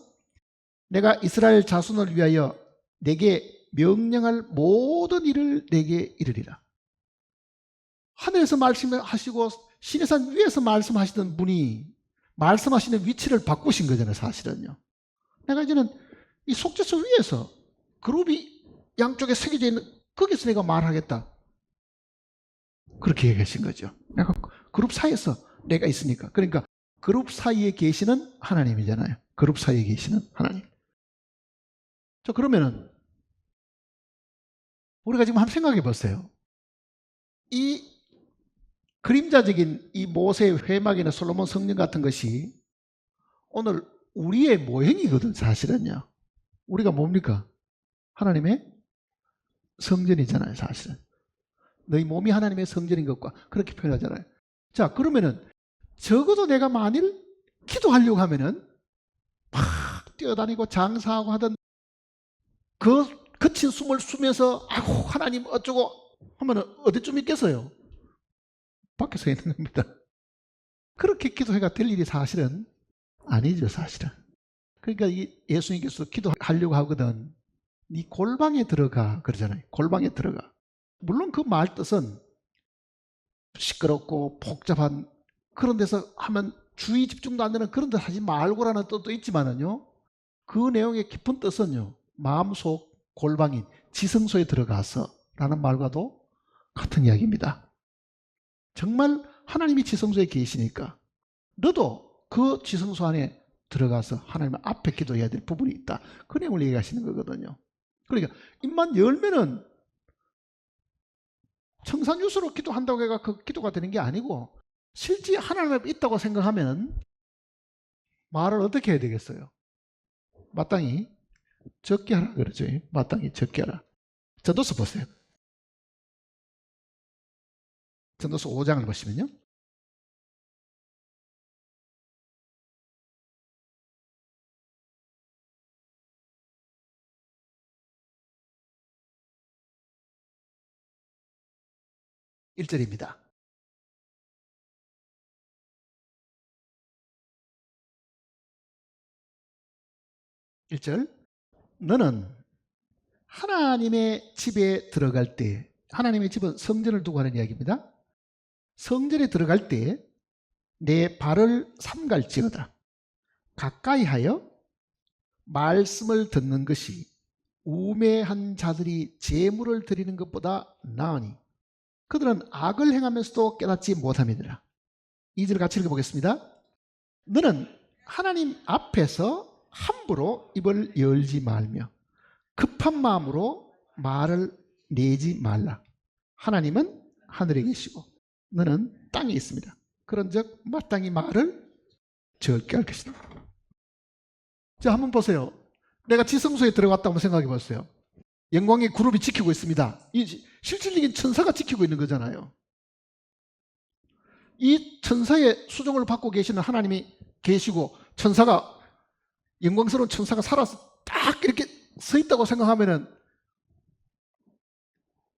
내가 이스라엘 자손을 위하여 내게 명령할 모든 일을 내게 이르리라. 하늘에서 말씀하시고 시내산 위에서 말씀하시던 분이 말씀하시는 위치를 바꾸신 거잖아요, 사실은요. 내가 이제는 이 속죄소 위에서 그룹이 양쪽에 새겨져 있는 거기서 내가 말하겠다, 그렇게 얘기하신 거죠. 내가 그룹 사이에서 내가 있으니까. 그러니까 그룹 사이에 계시는 하나님이잖아요. 그룹 사이에 계시는 하나님. 자, 그러면은 우리가 지금 한번 생각해 보세요. 이 그림자적인 이 모세의 회막이나 솔로몬 성전 같은 것이 오늘 우리의 모형이거든, 사실은요. 우리가 뭡니까? 하나님의 성전이잖아요, 사실은. 너희 몸이 하나님의 성전인 것과 그렇게 표현하잖아요. 자, 그러면은 적어도 내가 만일 기도하려고 하면은 막 뛰어다니고 장사하고 하던 그 거친 숨을 쉬면서 아이고 하나님 어쩌고 하면은 어디쯤 있겠어요? 밖에서 있는 겁니다. 그렇게 기도해가 될 일이 사실은 아니죠, 사실은. 그러니까 예수님께서 기도하려고 하거든, 네 골방에 들어가 그러잖아요. 골방에 들어가. 물론 그 말 뜻은 시끄럽고 복잡한 그런 데서 하면 주의 집중도 안 되는 그런 데 하지 말고라는 뜻도 있지만은요, 그 내용의 깊은 뜻은요, 마음속 골방인 지성소에 들어가서 라는 말과도 같은 이야기입니다. 정말 하나님이 지성소에 계시니까 너도 그 지성소 안에 들어가서 하나님 앞에 기도해야 될 부분이 있다, 그 내용을 얘기하시는 거거든요. 그러니까 입만 열면은 청산유수로 기도한다고 해가 그 기도가 되는 게 아니고, 실제 하나님 앞에 있다고 생각하면 말을 어떻게 해야 되겠어요? 마땅히 적게 하라 그러죠. 마땅히 적게 하라. 전도서 보세요. 전도서 5장을 보시면요. (1절입니다) 1절. 너는 하나님의 집에 들어갈 때, 하나님의 집은 성전을 두고 하는 이야기입니다. 성전에 들어갈 때 내 발을 삼갈지어다. 가까이 하여 말씀을 듣는 것이 우매한 자들이 제물을 드리는 것보다 나으니 그들은 악을 행하면서도 깨닫지 못함이니라. 2절 같이 읽어보겠습니다. 너는 하나님 앞에서 함부로 입을 열지 말며 급한 마음으로 말을 내지 말라. 하나님은 하늘에 계시고 너는 땅에 있습니다. 그런즉 마땅히 말을 적게 할 것이다. 자, 한번 보세요. 내가 지성소에 들어갔다 한번 생각해 보세요. 영광의 그룹이 지키고 있습니다. 이 실질적인 천사가 지키고 있는 거잖아요. 이 천사의 수종을 받고 계시는 하나님이 계시고 천사가, 영광스러운 천사가 살아서 딱 이렇게 서 있다고 생각하면은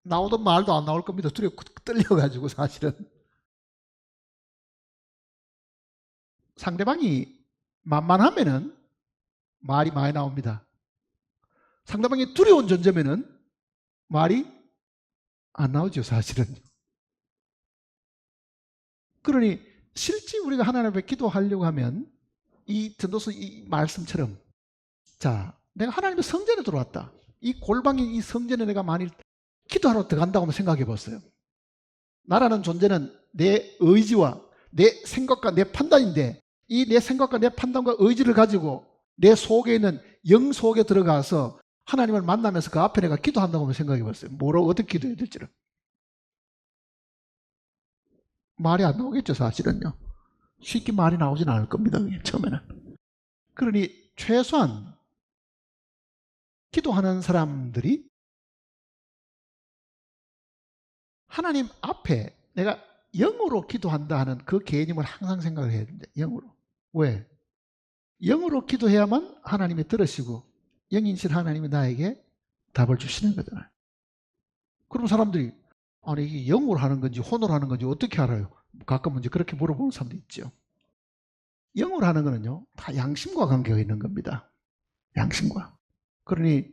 나오던 말도 안 나올 겁니다. 두려워 떨려가지고. 사실은 상대방이 만만하면은 말이 많이 나옵니다. 상대방이 두려운 존재면은 말이 안 나오죠, 사실은. 그러니 실제 우리가 하나님 앞에 기도하려고 하면 이 전도서 이 말씀처럼, 자, 내가 하나님의 성전에 들어왔다. 이 골방인 이 성전에 내가 만일 기도하러 들어간다고 한번 생각해 보세요. 나라는 존재는 내 의지와 내 생각과 내 판단인데, 이 내 생각과 내 판단과 의지를 가지고 내 속에 있는 영 속에 들어가서 하나님을 만나면서 그 앞에 내가 기도한다고 한번 생각해 보세요. 뭐라고 어떻게 기도해야 될지를. 말이 안 나오겠죠, 사실은요. 쉽게 말이 나오진 않을 겁니다, 처음에는. 그러니 최소한 기도하는 사람들이 하나님 앞에 내가 영으로 기도한다 하는 그 개념을 항상 생각을 해야 됩니다. 영으로. 왜? 영으로 기도해야만 하나님이 들으시고 영이신 하나님이 나에게 답을 주시는 거잖아요. 그럼 사람들이 아니 이게 영으로 하는 건지 혼으로 하는 건지 어떻게 알아요? 가끔은 이제 그렇게 물어보는 사람도 있죠. 영으로 하는 거는요, 다 양심과 관계가 있는 겁니다. 양심과. 그러니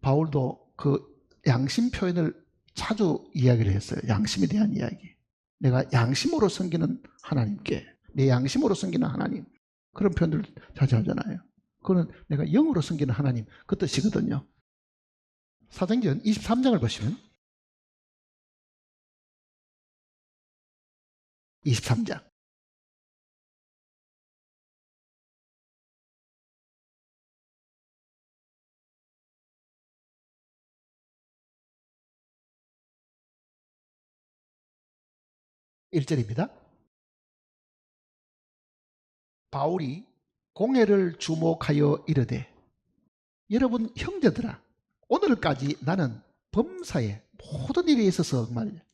바울도 그 양심 표현을 자주 이야기를 했어요. 양심에 대한 이야기. 내가 양심으로 섬기는 하나님께, 내 양심으로 섬기는 하나님, 그런 표현들을 자주 하잖아요. 그거는 내가 영으로 섬기는 하나님, 그 뜻이거든요. 사도행전 23장을 보시면 23장 1절입니다. 바울이 공회를 주목하여 이르되 여러분 형제들아, 오늘까지 나는 범사에 모든 일에 있어서 정말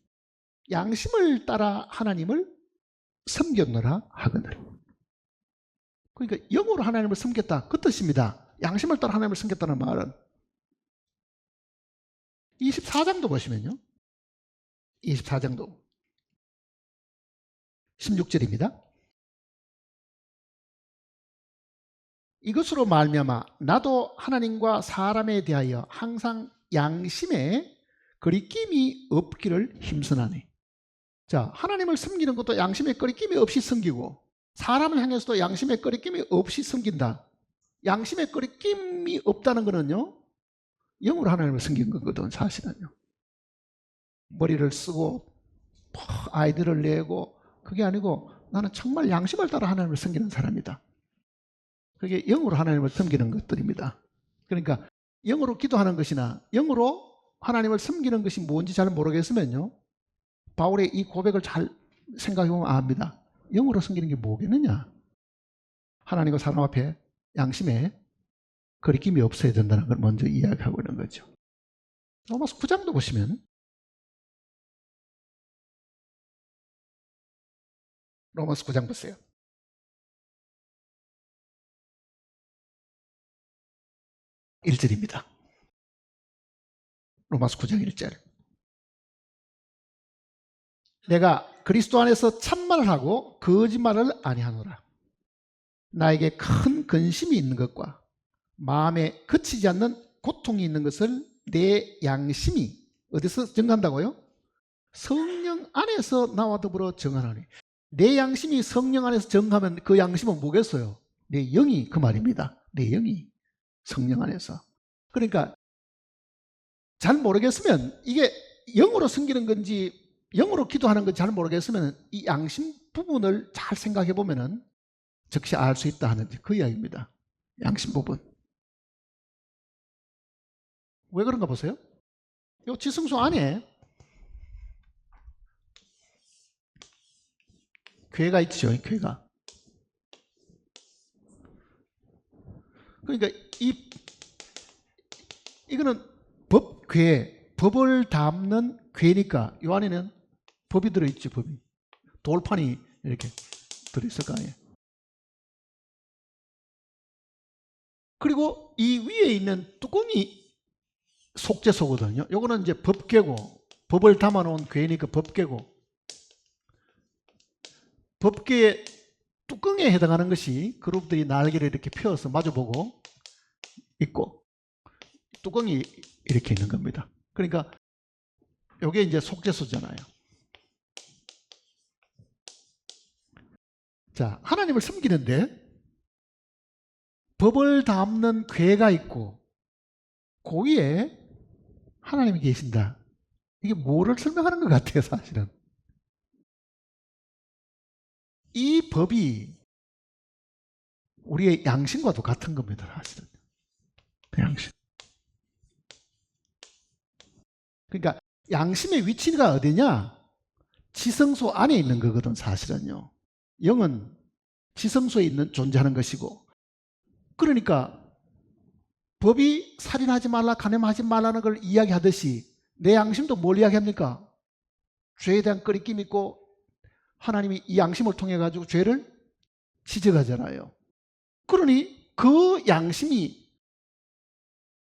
양심을 따라 하나님을 섬겼노라 하거늘. 그러니까 영으로 하나님을 섬겼다, 그 뜻입니다. 양심을 따라 하나님을 섬겼다는 말은 24장도 보시면요, 24장도 16절입니다. 이것으로 말미암아 나도 하나님과 사람에 대하여 항상 양심에 거리낌이 없기를 힘쓰나니. 자, 하나님을 섬기는 것도 양심에 거리낌이 없이 섬기고 사람을 향해서도 양심에 거리낌이 없이 섬긴다. 양심에 거리낌이 없다는 것은요, 영으로 하나님을 섬긴 거거든, 사실은요. 머리를 쓰고 아이들을 내고 그게 아니고 나는 정말 양심을 따라 하나님을 섬기는 사람이다. 그게 영으로 하나님을 섬기는 것들입니다. 그러니까 영으로 기도하는 것이나 영으로 하나님을 섬기는 것이 뭔지 잘 모르겠으면요, 바울의 이 고백을 잘 생각해 보면 압니다. 영으로 섬기는 게 뭐겠느냐? 하나님과 사람 앞에 양심에 거리낌이 없어야 된다는 걸 먼저 이야기하고 있는 거죠. 로마서 9장도 보시면 로마서 9장 보세요. 1절입니다. 로마서 9장 1절. 내가 그리스도 안에서 참말을 하고 거짓말을 아니하노라. 나에게 큰 근심이 있는 것과 마음에 그치지 않는 고통이 있는 것을 내 양심이 어디서 증거한다고요? 성령 안에서 나와 더불어 정하노니. 내 양심이 성령 안에서 정하면 그 양심은 뭐겠어요? 내 영이 그 말입니다. 내 영이 성령 안에서. 그러니까 잘 모르겠으면 이게 영으로 섬기는 건지 영으로 기도하는 건지 잘 모르겠으면 이 양심 부분을 잘 생각해 보면은 즉시 알 수 있다 하는 그 이야기입니다. 양심 부분. 왜 그런가 보세요. 이 지성소 안에 괴가 있죠. 괴가. 그러니까 이거는 괴, 법을 담는 괴니까 이 안에는 법이 들어있지. 법이. 돌판이 이렇게 들어있을 거 아니에요. 그리고 이 위에 있는 뚜껑이 속죄소거든요. 요거는 이제 법궤고, 법을 담아놓은 괴니까 법궤고, 법궤의 뚜껑에 해당하는 것이 그룹들이 날개를 이렇게 펴서 마주보고 있고, 뚜껑이 이렇게 있는 겁니다. 그러니까 요게 이제 속죄소잖아요. 자, 하나님을 섬기는데 법을 담는 궤가 있고 그 위에 하나님이 계신다. 이게 뭐를 설명하는 것 같아요, 사실은. 이 법이 우리의 양심과도 같은 겁니다, 사실은. 양심. 그러니까 양심의 위치가 어디냐? 지성소 안에 있는 거거든, 사실은요. 영은 지성소에 있는 존재하는 것이고, 그러니까 법이 살인하지 말라, 간음하지 말라는 걸 이야기하듯이 내 양심도 뭘 이야기합니까? 죄에 대한 꺼리낌이 있고 하나님이 이 양심을 통해 가지고 죄를 지적하잖아요. 그러니 그 양심이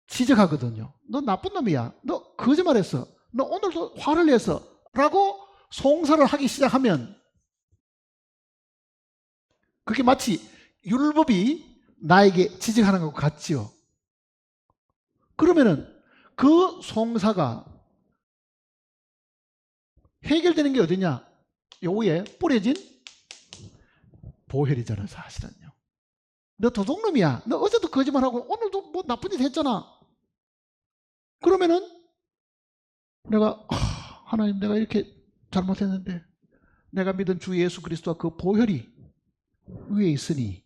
지적하거든요. 너 나쁜 놈이야. 너 거짓말했어. 너 오늘도 화를 냈어. 라고 송사를 하기 시작하면 그게 마치 율법이 나에게 지적하는 것과 같지요. 그러면은 그 송사가 해결되는 게 어디냐? 요 위에 뿌려진 보혈이잖아, 사실은요. 너 도둑놈이야. 너 어제도 거짓말하고 오늘도 뭐 나쁜 짓 했잖아. 그러면은 내가 하나님, 내가 이렇게 잘못했는데 내가 믿은 주 예수 그리스도와 그 보혈이 위에 있으니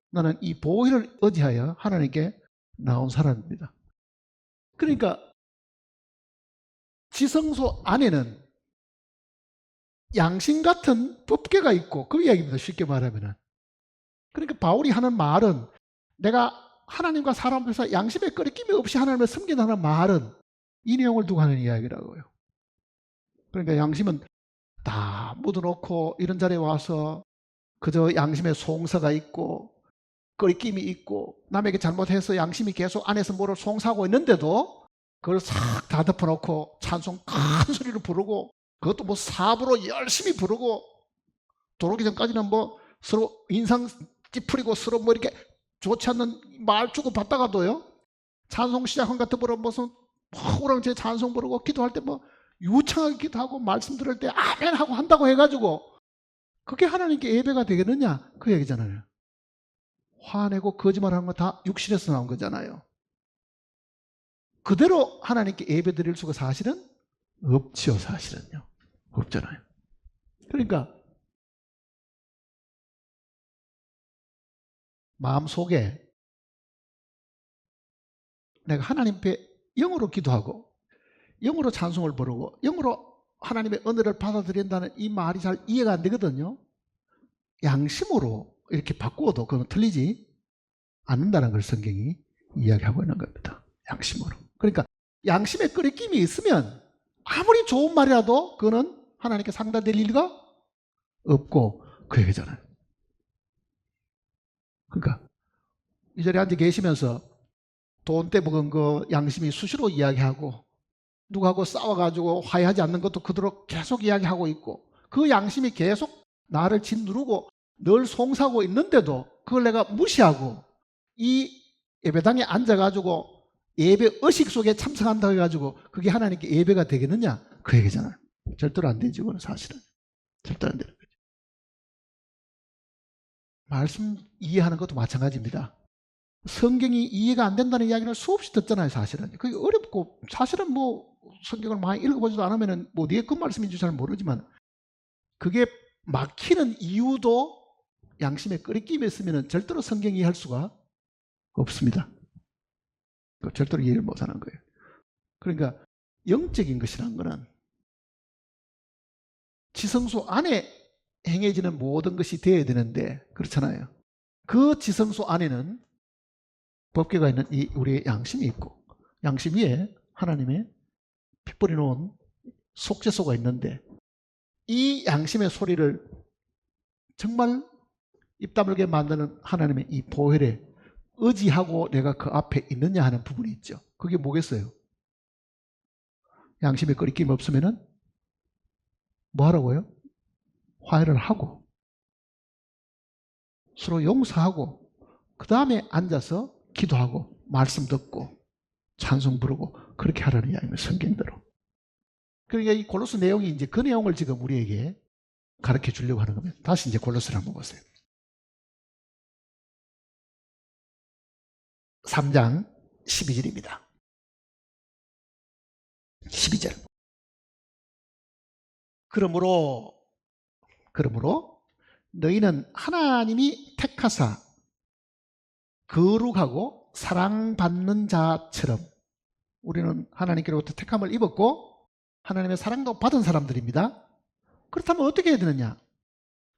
나는 이 보혈을 의지하여 하나님께 나온 사람입니다. 그러니까 지성소 안에는 양심 같은 법궤가 있고 그 이야기입니다. 쉽게 말하면은. 그러니까 바울이 하는 말은 내가 하나님과 사람 앞에서 양심에 꺼리낌이 없이 하나님을 섬긴다는 말은 이 내용을 두고 하는 이야기라고요. 그러니까 양심은 다 묻어놓고 이런 자리에 와서 그저 양심에 송사가 있고 꺼리낌이 있고 남에게 잘못해서 양심이 계속 안에서 뭐를 송사하고 있는데도 그걸 싹 다 덮어놓고 찬송 큰 소리로 부르고 그것도 뭐 사부로 열심히 부르고 들어오기 전까지는 뭐 서로 인상 찌푸리고 서로 뭐 이렇게 좋지 않는 말 주고 받다가도요 찬송 시작한 것 같은 무슨 호랑제 찬송 부르고 기도할 때 뭐 유창하게 기도하고 말씀 들을 때 아멘 하고 한다고 해가지고 그게 하나님께 예배가 되겠느냐 그 얘기잖아요. 화내고 거짓말하는 거 다 육신에서 나온 거잖아요. 그대로 하나님께 예배 드릴 수가 사실은 없지요. 사실은요 없잖아요. 그러니까 마음속에 내가 하나님 앞에 영으로 기도하고 영으로 찬송을 부르고 영으로 하나님의 은혜를 받아들인다는 이 말이 잘 이해가 안 되거든요. 양심으로 이렇게 바꾸어도 그건 틀리지 않는다는 걸 성경이 이야기하고 있는 겁니다. 양심으로. 그러니까 양심에 끄리낌이 있으면 아무리 좋은 말이라도 그거는 하나님께 상달될 리가 없고 그 얘기잖아요. 그러니까 이 자리에 앉아 계시면서 돈 떼먹은 거 양심이 수시로 이야기하고 누구하고 싸워가지고 화해하지 않는 것도 그대로 계속 이야기하고 있고 그 양심이 계속 나를 짓누르고 늘 송사하고 있는데도 그걸 내가 무시하고 이 예배당에 앉아가지고 예배 의식 속에 참석한다고 해가지고 그게 하나님께 예배가 되겠느냐? 그 얘기잖아요. 절대로 안 되죠. 그건 사실은. 절대로 안 되는 거죠. 말씀 이해하는 것도 마찬가지입니다. 성경이 이해가 안 된다는 이야기를 수없이 듣잖아요. 사실은. 그게 어렵고 사실은 뭐 성경을 많이 읽어보지도 않으면 뭐 뒤에 그 말씀인지 잘 모르지만 그게 막히는 이유도 양심에 끄리낌이 있으면 절대로 성경 이해할 수가 없습니다. 절대로 이해를 못하는 거예요. 그러니까 영적인 것이라는 것은 지성소 안에 행해지는 모든 것이 되어야 되는데 그렇잖아요. 그 지성소 안에는 법궤가 있는 이 우리의 양심이 있고 양심 위에 하나님의 피 뿌려놓은 속죄소가 있는데 이 양심의 소리를 정말 입 다물게 만드는 하나님의 이 보혈에 의지하고 내가 그 앞에 있느냐 하는 부분이 있죠. 그게 뭐겠어요? 양심에 끄리낌 없으면은 뭐 하라고요? 화해를 하고 서로 용서하고 그 다음에 앉아서 기도하고 말씀 듣고 찬송 부르고 그렇게 하라는 이야기입니다. 성경대로. 그러니까 이 골로새 내용이 이제 그 내용을 지금 우리에게 가르쳐 주려고 하는 겁니다. 다시 이제 골로새를 한번 보세요. 3장 12절입니다. 12절. 그러므로 너희는 하나님이 택하사 거룩하고 사랑받는 자처럼 우리는 하나님께로부터 택함을 입었고 하나님의 사랑도 받은 사람들입니다. 그렇다면 어떻게 해야 되느냐?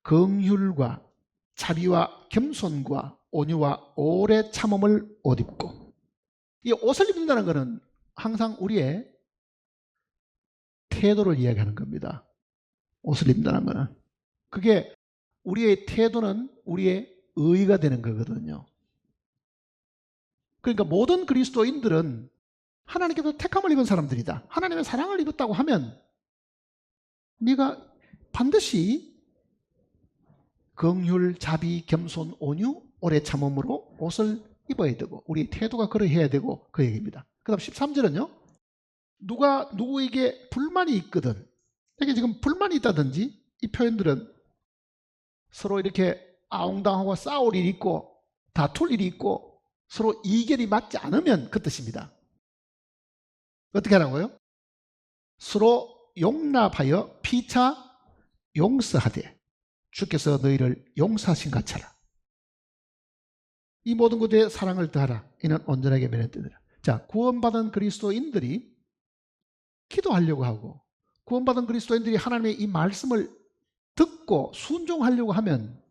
긍휼과 자비와 겸손과 온유와 오래 참음을 옷 입고 이 옷을 입는다는 것은 항상 우리의 태도를 이야기하는 겁니다. 옷을 입는다는 것은 그게 우리의 태도는 우리의 의의가 되는 거거든요. 그러니까 모든 그리스도인들은 하나님께서 택함을 입은 사람들이다. 하나님의 사랑을 입었다고 하면 네가 반드시 긍휼, 자비, 겸손, 온유, 오래 참음으로 옷을 입어야 되고 우리의 태도가 그러해야 되고 그 얘기입니다. 그 다음 13절은요. 누가 누구에게 불만이 있거든 이게 지금 불만이 있다든지 이 표현들은 서로 이렇게 아웅당하고 싸울 일이 있고 다툴 일이 있고 서로 이견이 맞지 않으면 그 뜻입니다. 어떻게 하라고요? 서로 용납하여 피차 용서하되 주께서 너희를 용서하신 같이하라. 이 모든 것에 사랑을 더하라. 이는 온전하게 면했더니라. 자, 구원받은 그리스도인들이 기도하려고 하고 구원받은 그리스도인들이 하나님의 이 말씀을 듣고 순종하려고 하면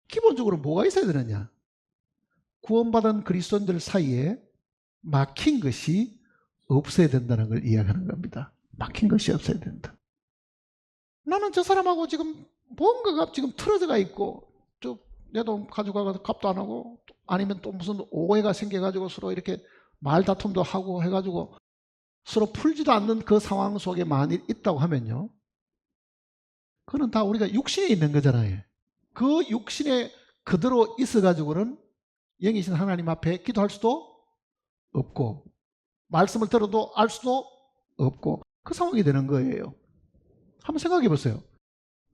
기본적으로 뭐가 있어야 되느냐? 구원받은 그리스도인들 사이에 막힌 것이 없어야 된다는 걸 이야기하는 겁니다. 막힌 것이 없어야 된다. 나는 저 사람하고 지금 뭔가가 지금 틀어져가 있고 내 돈 가져가서 값도 안 하고 아니면 또 무슨 오해가 생겨가지고 서로 이렇게 말다툼도 하고 해가지고 서로 풀지도 않는 그 상황 속에 만일 있다고 하면요. 그건 다 우리가 육신에 있는 거잖아요. 그 육신에 그대로 있어가지고는 영이신 하나님 앞에 기도할 수도 없고 말씀을 들어도 알 수도 없고 그 상황이 되는 거예요. 한번 생각해 보세요.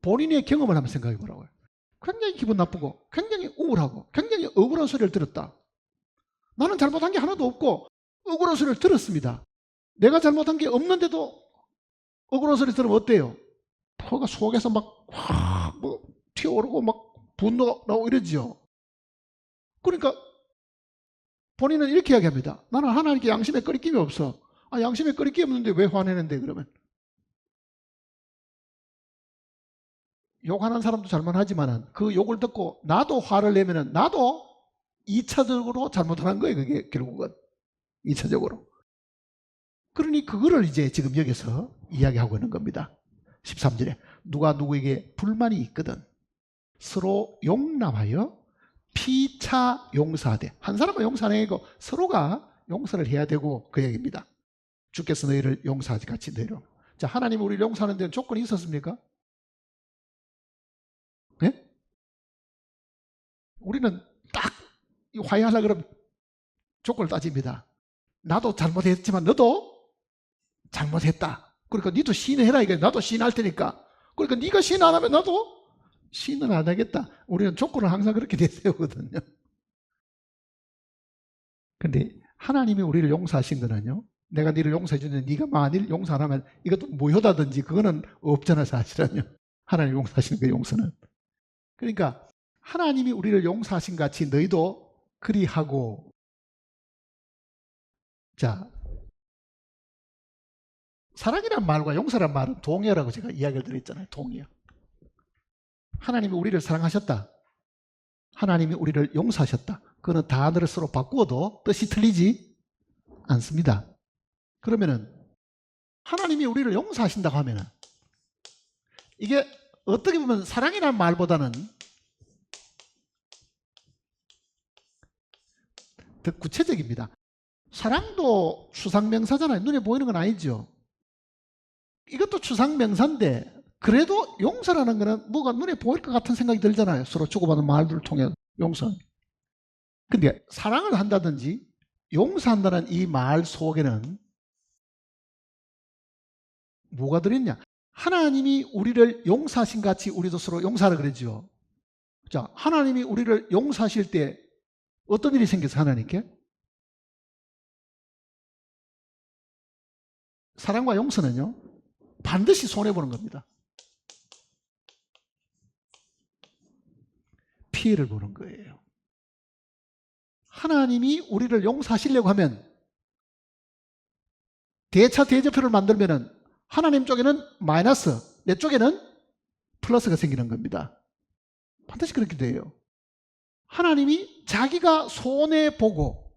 본인의 경험을 한번 생각해 보라고요. 굉장히 기분 나쁘고 굉장히 우울하고 굉장히 억울한 소리를 들었다. 나는 잘못한 게 하나도 없고 억울한 소리를 들었습니다. 내가 잘못한 게 없는데도 억울한 소리 들으면 어때요? 그가 속에서 막 튀어오르고 막 분노가 나고 이러지요. 그러니까 본인은 이렇게 이야기합니다. 나는 하나님께 양심에 끄리낌이 없어. 양심에 끄리낌이 없는데 왜 화내는데 그러면? 욕하는 사람도 잘못하지만은 그 욕을 듣고 나도 화를 내면은 나도 2차적으로 잘못하는 거예요. 그게 결국은 2차적으로. 그러니 그거를 이제 지금 여기서 이야기하고 있는 겁니다. 13절에 누가 누구에게 불만이 있거든 서로 용납하여 피차 용서하되. 한 사람은 용서 안 하고 서로가 용서를 해야 되고 그 얘기입니다. 주께서 너희를 용서하지 같이 너희를. 자, 하나님이 우리를 용서하는 데는 조건이 있었습니까? 네? 우리는 딱 화해하려고 그러면 조건을 따집니다. 나도 잘못했지만 너도 잘못했다. 그러니까 니도 시인해라 이게. 나도 시인할 테니까. 그러니까 네가 시인 안 하면 나도 시인은 안 하겠다. 우리는 조건을 항상 그렇게 내세우거든요. 근데 하나님이 우리를 용서하신 거는요, 내가 너를 용서해 주는데 네가 만일 용서 안 하면 이것도 무효다든지 그거는 없잖아 사실은요. 하나님 용서하시는 그 용서는. 그러니까 하나님이 우리를 용서하신 같이 너희도 그리하고. 자, 사랑이란 말과 용서란 말은 동의어라고 제가 이야기를 드렸잖아요. 동의어. 하나님이 우리를 사랑하셨다. 하나님이 우리를 용서하셨다. 그거는 단어를 서로 바꾸어도 뜻이 틀리지 않습니다. 그러면은 하나님이 우리를 용서하신다고 하면은 이게 어떻게 보면 사랑이란 말보다는 더 구체적입니다. 사랑도 추상명사잖아요. 눈에 보이는 건 아니죠. 이것도 추상명사인데 그래도 용서라는 거는 뭐가 눈에 보일 것 같은 생각이 들잖아요. 서로 주고받는 말들을 통해 용서. 근데 사랑을 한다든지 용서한다는 이 말 속에는 뭐가 들어있냐? 하나님이 우리를 용서하신 같이 우리도 서로 용서하라 그러죠. 자, 하나님이 우리를 용서하실 때 어떤 일이 생겨서 하나님께? 사랑과 용서는요, 반드시 손해보는 겁니다. 피해를 보는 거예요. 하나님이 우리를 용서하시려고 하면 대차 대조표를 만들면은 하나님 쪽에는 마이너스, 내 쪽에는 플러스가 생기는 겁니다. 반드시 그렇게 돼요. 하나님이 자기가 손해보고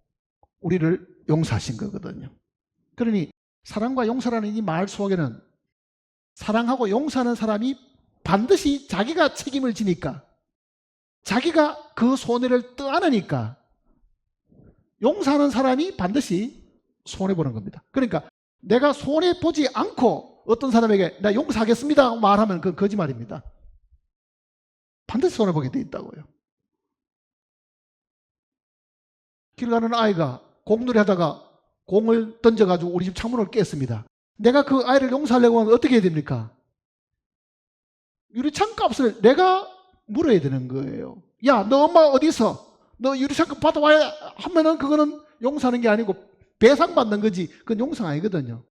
우리를 용서하신 거거든요. 그러니 사랑과 용서라는 이 말 속에는 사랑하고 용서하는 사람이 반드시 자기가 책임을 지니까, 자기가 그 손해를 떠안으니까 용서하는 사람이 반드시 손해보는 겁니다. 그러니까 내가 손해보지 않고 어떤 사람에게 나 용서하겠습니다 말하면 그건 거짓말입니다. 반드시 손해보게 돼 있다고요. 길 가는 아이가 공놀이 하다가 공을 던져가지고 우리 집 창문을 깼습니다. 내가 그 아이를 용서하려고 하면 어떻게 해야 됩니까? 유리창 값을 내가 물어야 되는 거예요. 야, 너 엄마 어디 있어? 너 유리창 값 받아와야 하면은 그거는 용서하는 게 아니고 배상받는 거지. 그건 용서가 아니거든요.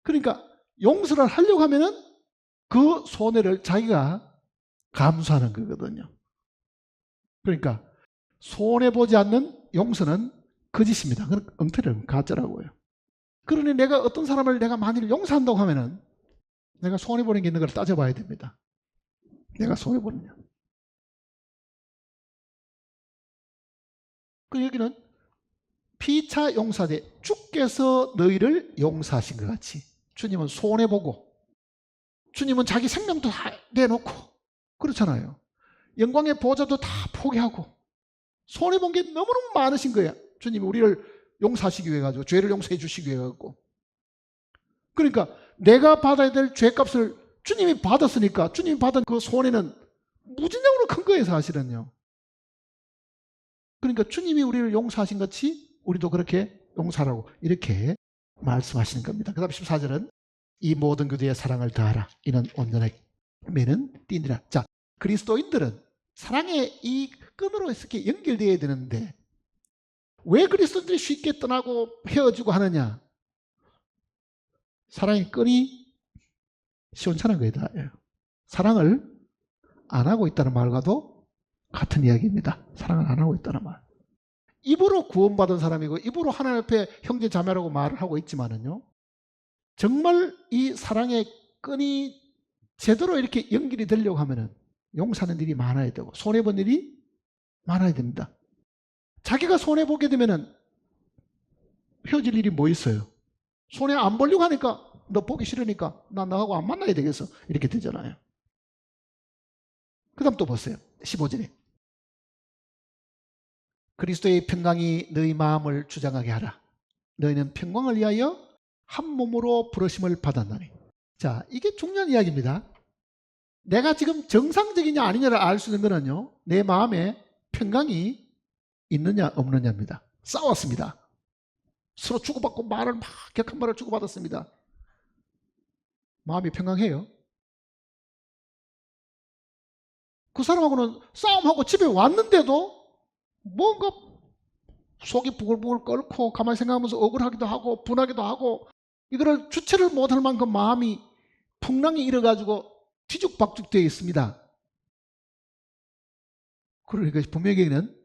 그러니까 용서를 하려고 하면은 그 손해를 자기가 감수하는 거거든요. 그러니까 손해보지 않는 용서는 거짓입니다. 그건 엉터리는 가짜라고요. 그러니 내가 어떤 사람을 내가 만일 용서한다고 하면은 내가 손해보는 게 있는 걸 따져봐야 됩니다. 내가 손해보느냐. 그 여기는 피차 용서되 주께서 너희를 용서하신 것 같이. 주님은 손해보고 주님은 자기 생명도 다 내놓고 그렇잖아요. 영광의 보좌도 다 포기하고 손해본 게 너무너무 많으신 거야. 주님이 우리를 용서하시기 위해 가지고 죄를 용서해 주시기 위해 가지고. 그러니까 내가 받아야 될 죄값을 주님이 받았으니까 주님이 받은 그 손해는 무진장으로 큰 거예요 사실은요. 그러니까 주님이 우리를 용서하신 같이 우리도 그렇게 용서하라고 이렇게 말씀하시는 겁니다. 그 다음 14절은 이 모든 교제의 사랑을 다하라. 이는 온전하게 매는 띠니라. 자, 그리스도인들은 사랑의 이 끈으로 이렇게 연결되어야 되는데 왜 그리스도인들이 쉽게 떠나고 헤어지고 하느냐? 사랑의 끈이 시원찮은 거예요. 다. 사랑을 안 하고 있다는 말과도 같은 이야기입니다. 사랑을 안 하고 있다는 말. 입으로 구원받은 사람이고 입으로 하나님 앞에 형제 자매라고 말을 하고 있지만은요. 정말 이 사랑의 끈이 제대로 이렇게 연결이 되려고 하면은 용서하는 일이 많아야 되고 손해본 일이 많아야 됩니다. 자기가 손해보게 되면은 헤어질 일이 뭐 있어요? 손해 안 보려고 하니까 너 보기 싫으니까 나 너하고 안 만나야 되겠어. 이렇게 되잖아요. 그 다음 또 보세요. 15절에 그리스도의 평강이 너희 마음을 주장하게 하라. 너희는 평강을 위하여 한 몸으로 부르심을 받았나니. 자, 이게 중요한 이야기입니다. 내가 지금 정상적이냐 아니냐를 알 수 있는 거는요, 내 마음에 평강이 있느냐 없느냐입니다. 싸웠습니다. 서로 주고받고 말을 막 격한 말을 주고받았습니다. 마음이 평강해요? 그 사람하고는 싸움하고 집에 왔는데도 뭔가 속이 부글부글 끓고 가만히 생각하면서 억울하기도 하고 분하기도 하고 이거를 주체를 못할 만큼 마음이 풍랑이 일어가지고 뒤죽박죽 되어 있습니다. 그러니까 분명히는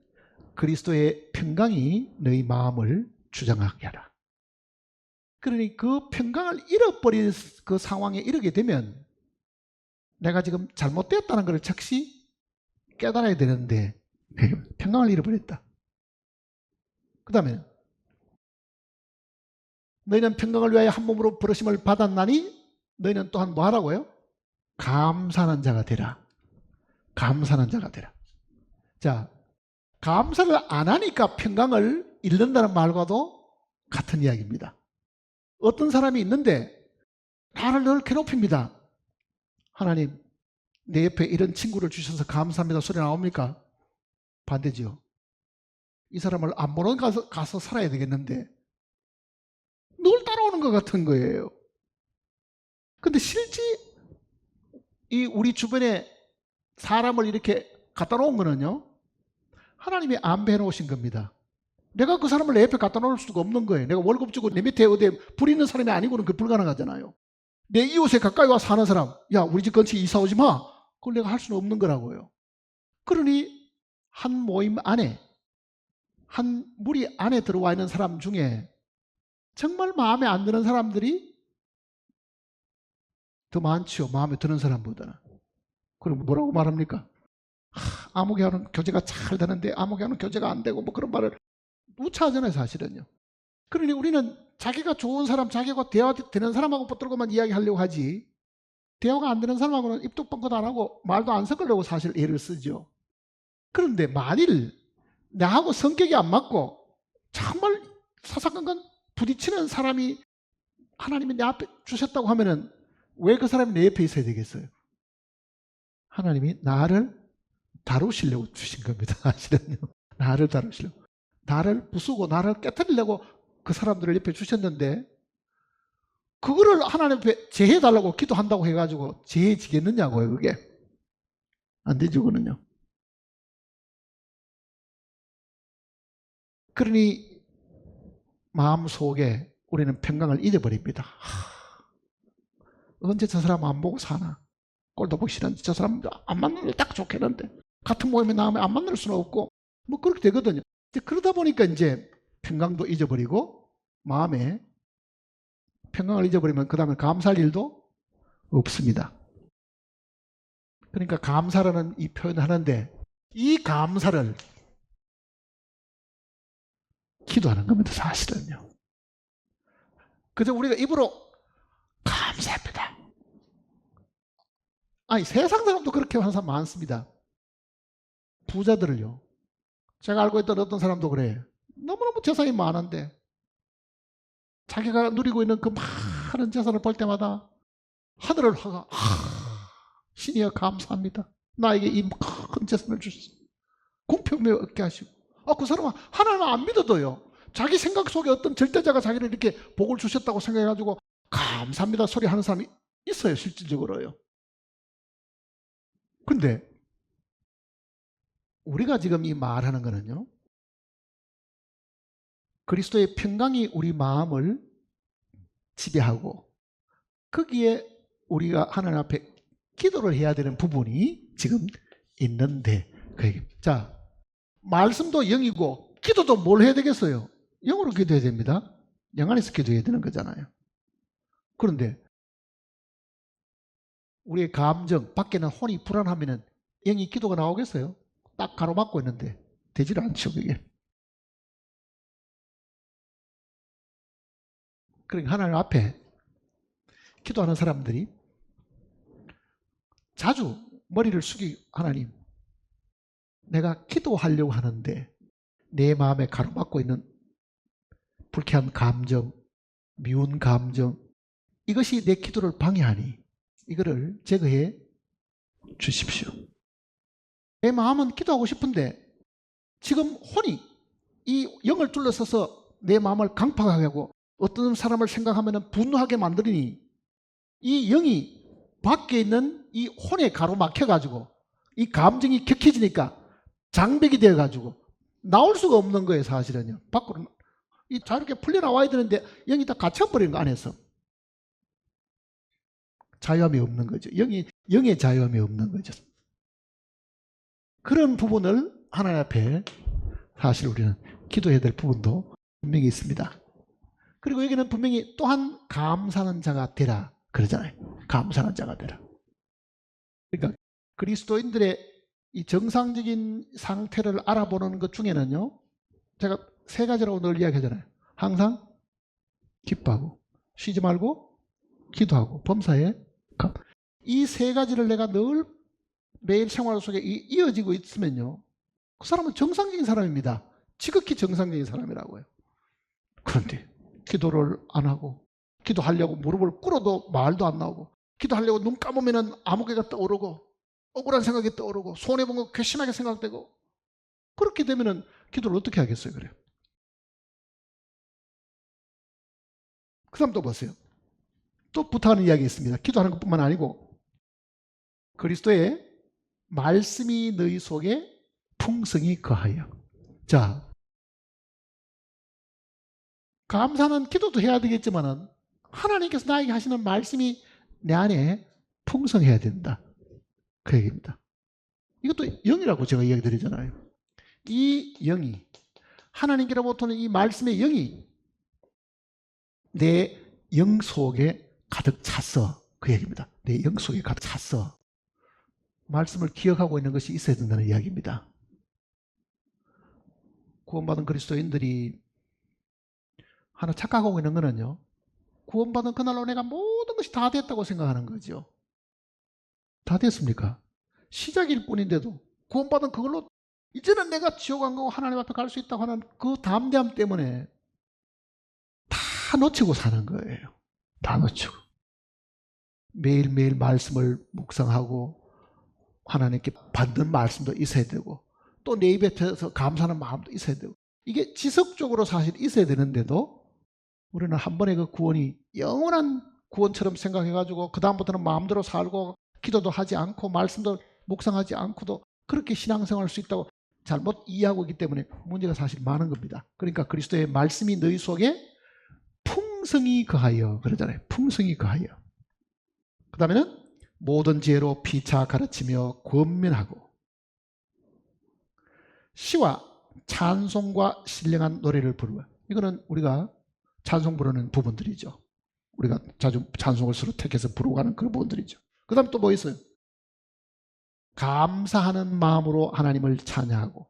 그리스도의 평강이 너희 마음을 주장하게 하라. 그러니 그 평강을 잃어버린 그 상황에 이르게 되면 내가 지금 잘못되었다는 것을 즉시 깨달아야 되는데 평강을 잃어버렸다. 그 다음에 너희는 평강을 위하여 한 몸으로 부르심을 받았나니 너희는 또한 뭐 하라고요? 감사하는 자가 되라. 감사하는 자가 되라. 자, 감사를 안 하니까 평강을 잃는다는 말과도 같은 이야기입니다. 어떤 사람이 있는데 나를 늘 괴롭힙니다. 하나님, 내 옆에 이런 친구를 주셔서 감사합니다 소리 나옵니까? 반대지요. 이 사람을 안 보러 가서 살아야 되겠는데 늘 따라오는 것 같은 거예요. 근데 실제 이 우리 주변에 사람을 이렇게 갖다 놓은 거는요, 하나님이 안배해 놓으신 겁니다. 내가 그 사람을 내 옆에 갖다 놓을 수가 없는 거예요. 내가 월급 주고 내 밑에 어디 불 있는 사람이 아니고는 그 불가능하잖아요. 내 이웃에 가까이 와 사는 사람, 야 우리 집 근처에 이사 오지 마. 그걸 내가 할 수는 없는 거라고요. 그러니 한 모임 안에, 한 무리 안에 들어와 있는 사람 중에 정말 마음에 안 드는 사람들이 더 많죠. 마음에 드는 사람보다는. 그럼 뭐라고 말합니까? 아무개하는 교제가 잘 되는데 아무개하는 교제가 안 되고 뭐 그런 말을 우차하잖아요, 사실은요. 그러니 우리는 자기가 좋은 사람, 자기가 대화되는 사람하고 붙들고만 이야기하려고 하지, 대화가 안 되는 사람하고는 입도 뻥끗 안 하고 말도 안 섞으려고 사실 애를 쓰죠. 그런데 만일 나하고 성격이 안 맞고 정말 사사건건 부딪히는 사람이 하나님이 내 앞에 주셨다고 하면은 왜 그 사람이 내 옆에 있어야 되겠어요? 하나님이 나를 다루시려고 주신 겁니다. 사실은요. 나를 다루시려고. 나를 부수고 나를 깨뜨리려고 그 사람들을 옆에 주셨는데 그거를 하나님 앞에 제해달라고 기도한다고 해가지고 제해지겠느냐고요. 그게 안 되죠. 그거는요. 그러니 마음속에 우리는 평강을 잊어버립니다. 언제 저 사람 안 보고 사나? 꼴도 보기 싫은데 저 사람 안 만나면 딱 좋겠는데 같은 모임에 나오면 안 만날 수는 없고 뭐 그렇게 되거든요. 그러다 보니까 이제 평강도 잊어버리고 마음에 평강을 잊어버리면 그 다음에 감사할 일도 없습니다. 그러니까 감사라는 이 표현을 하는데 이 감사를 기도하는 겁니다. 사실은요. 그래서 우리가 입으로 감사합니다. 아니 세상 사람도 그렇게 하는 사람 많습니다. 부자들을요. 제가 알고 있던 어떤 사람도 그래. 너무너무 재산이 많은데 자기가 누리고 있는 그 많은 재산을 볼 때마다 하늘을 화가 신이여 감사합니다. 나에게 이 큰 재산을 주셨어. 공평함을 얻게 하시고. 그 사람은 하나님 안 믿어도요. 자기 생각 속에 어떤 절대자가 자기를 이렇게 복을 주셨다고 생각해가지고 감사합니다 소리 하는 사람이 있어요. 실질적으로요. 근데 우리가 지금 이 말하는 거는요, 그리스도의 평강이 우리 마음을 지배하고 거기에 우리가 하나님 앞에 기도를 해야 되는 부분이 지금 있는데 그 얘기입니다. 자, 말씀도 영이고 기도도 뭘 해야 되겠어요? 영으로 기도해야 됩니다. 영 안에서 기도해야 되는 거잖아요. 그런데 우리의 감정, 밖에는 혼이 불안하면 영이 기도가 나오겠어요? 딱 가로막고 있는데 되지를 않죠, 그게. 그러니까 하나님 앞에 기도하는 사람들이 자주 머리를 숙이고, 하나님, 내가 기도하려고 하는데 내 마음에 가로막고 있는 불쾌한 감정, 미운 감정, 이것이 내 기도를 방해하니 이거를 제거해 주십시오. 내 마음은 기도하고 싶은데 지금 혼이 이 영을 둘러서서 내 마음을 강팍하게 하고 어떤 사람을 생각하면 분노하게 만드니 이 영이 밖에 있는 이 혼에 가로막혀가지고 이 감정이 격해지니까 장벽이 되어가지고 나올 수가 없는 거예요, 사실은요. 밖으로 이 자유롭게 풀려나와야 되는데 영이 다 갇혀버리는 거 안에서. 자유함이 없는 거죠. 영의 자유함이 없는 거죠. 그런 부분을 하나님 앞에 사실 우리는 기도해야 될 부분도 분명히 있습니다. 그리고 여기는 분명히 또한 감사하는 자가 되라 그러잖아요. 감사하는 자가 되라. 그러니까 그리스도인들의 이 정상적인 상태를 알아보는 것 중에는요, 제가 세 가지라고 늘 이야기하잖아요. 항상 기뻐하고, 쉬지 말고, 기도하고, 범사에 감. 이 세 가지를 내가 늘 매일 생활 속에 이어지고 있으면요, 그 사람은 정상적인 사람입니다. 지극히 정상적인 사람이라고요. 그런데 기도를 안 하고, 기도하려고 무릎을 꿇어도 말도 안 나오고, 기도하려고 눈 감으면 아무개가 떠오르고, 억울한 생각이 떠오르고, 손해본 거 괘씸하게 생각되고, 그렇게 되면은 기도를 어떻게 하겠어요, 그래요? 그 다음 또 보세요. 또 부탁하는 이야기 있습니다. 기도하는 것뿐만 아니고 그리스도의 말씀이 너희 속에 풍성히 거하여. 자, 감사는 기도도 해야 되겠지만은 하나님께서 나에게 하시는 말씀이 내 안에 풍성해야 된다. 그 얘기입니다. 이것도 영이라고 제가 이야기 드리잖아요. 이 영이, 하나님께로부터는 이 말씀의 영이 내 영 속에 가득 찼어. 그 얘기입니다. 내 영 속에 가득 찼어. 말씀을 기억하고 있는 것이 있어야 된다는 이야기입니다. 구원받은 그리스도인들이 하나 착각하고 있는 거는요, 구원받은 그날로 내가 모든 것이 다 됐다고 생각하는 거죠. 다 됐습니까? 시작일 뿐인데도 구원받은 그걸로 이제는 내가 지옥 안 가고 하나님 앞에 갈 수 있다고 하는 그 담대함 때문에 다 놓치고 사는 거예요. 다 놓치고. 매일매일 말씀을 묵상하고 하나님께 받는 말씀도 있어야 되고 또 내 입에서 감사하는 마음도 있어야 되고 이게 지속적으로 사실 있어야 되는데도 우리는 한 번에 그 구원이 영원한 구원처럼 생각해가지고 그 다음부터는 마음대로 살고 기도도 하지 않고 말씀도 묵상하지 않고도 그렇게 신앙생활할 수 있다고 잘못 이해하고 있기 때문에 문제가 사실 많은 겁니다. 그러니까 그리스도의 말씀이 너희 속에 풍성히 거하여 그러잖아요. 풍성히 거하여. 그 다음에는 모든 지혜로 피차 가르치며 권면하고 시와 찬송과 신령한 노래를 부르고 이거는 우리가 찬송 부르는 부분들이죠. 우리가 자주 찬송을 서로 택해서 부르고 가는 그런 부분들이죠. 그 다음 또 뭐 있어요? 감사하는 마음으로 하나님을 찬양하고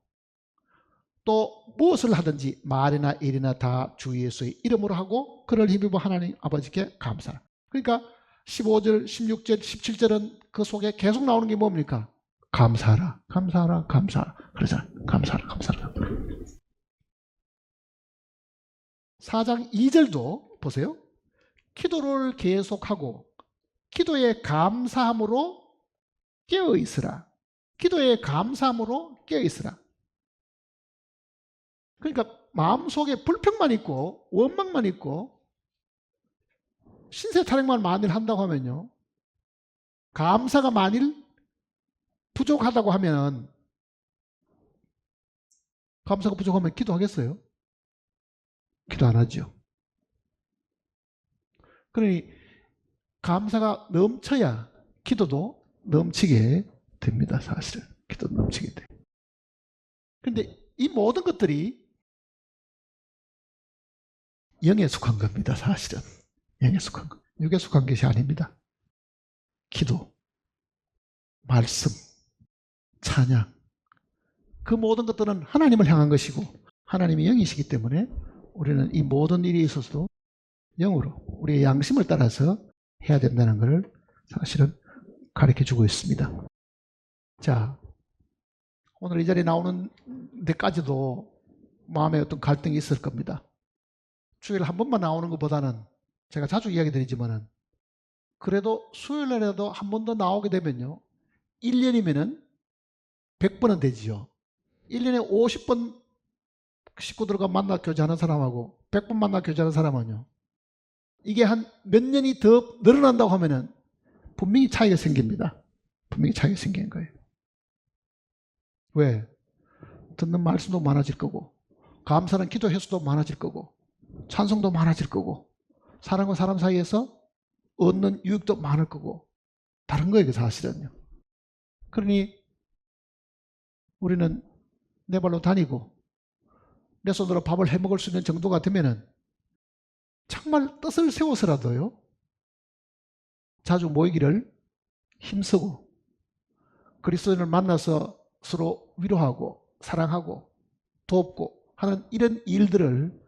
또 무엇을 하든지 말이나 일이나 다 주 예수의 이름으로 하고 그를 힘입어 하나님 아버지께 감사하라. 그러니까 15절, 16절, 17절은 그 속에 계속 나오는 게 뭡니까? 감사하라, 감사하라, 감사하라. 그러잖아요. 감사하라, 감사하라. 4장 2절도 보세요. 기도를 계속하고 기도의 감사함으로 깨어있으라. 기도의 감사함으로 깨어있으라. 그러니까 마음속에 불평만 있고 원망만 있고 신세타령만 만일 한다고 하면요, 감사가 만일 부족하다고 하면 감사가 부족하면 기도하겠어요? 기도 안 하죠. 그러니 감사가 넘쳐야 기도도 넘치게 됩니다. 사실은 기도 넘치게 돼요. 그런데 이 모든 것들이 영에 속한 겁니다. 사실은 영에 속한 것, 육에 속한 것이 아닙니다. 기도, 말씀, 찬양, 그 모든 것들은 하나님을 향한 것이고 하나님이 영이시기 때문에 우리는 이 모든 일에 있어서도 영으로 우리의 양심을 따라서 해야 된다는 것을 사실은 가르쳐주고 있습니다. 자, 오늘 이 자리에 나오는 데까지도 마음에 어떤 갈등이 있을 겁니다. 주일 한 번만 나오는 것보다는 제가 자주 이야기 드리지만은 그래도 수요일날에도 한 번 더 나오게 되면요, 1년이면은 100번은 되지요. 1년에 50번 식구들과 만나 교제하는 사람하고 100번 만나 교제하는 사람은요, 이게 한 몇 년이 더 늘어난다고 하면은 분명히 차이가 생깁니다. 분명히 차이가 생기는 거예요. 왜? 듣는 말씀도 많아질 거고, 감사는 기도 횟수도 많아질 거고, 찬송도 많아질 거고, 사람과 사람 사이에서 얻는 유익도 많을 거고, 다른 거예요, 사실은요. 그러니 우리는 내 발로 다니고 내 손으로 밥을 해 먹을 수 있는 정도가 되면은 정말 뜻을 세워서라도요, 자주 모이기를 힘쓰고 그리스도인을 만나서 서로 위로하고 사랑하고 돕고 하는 이런 일들을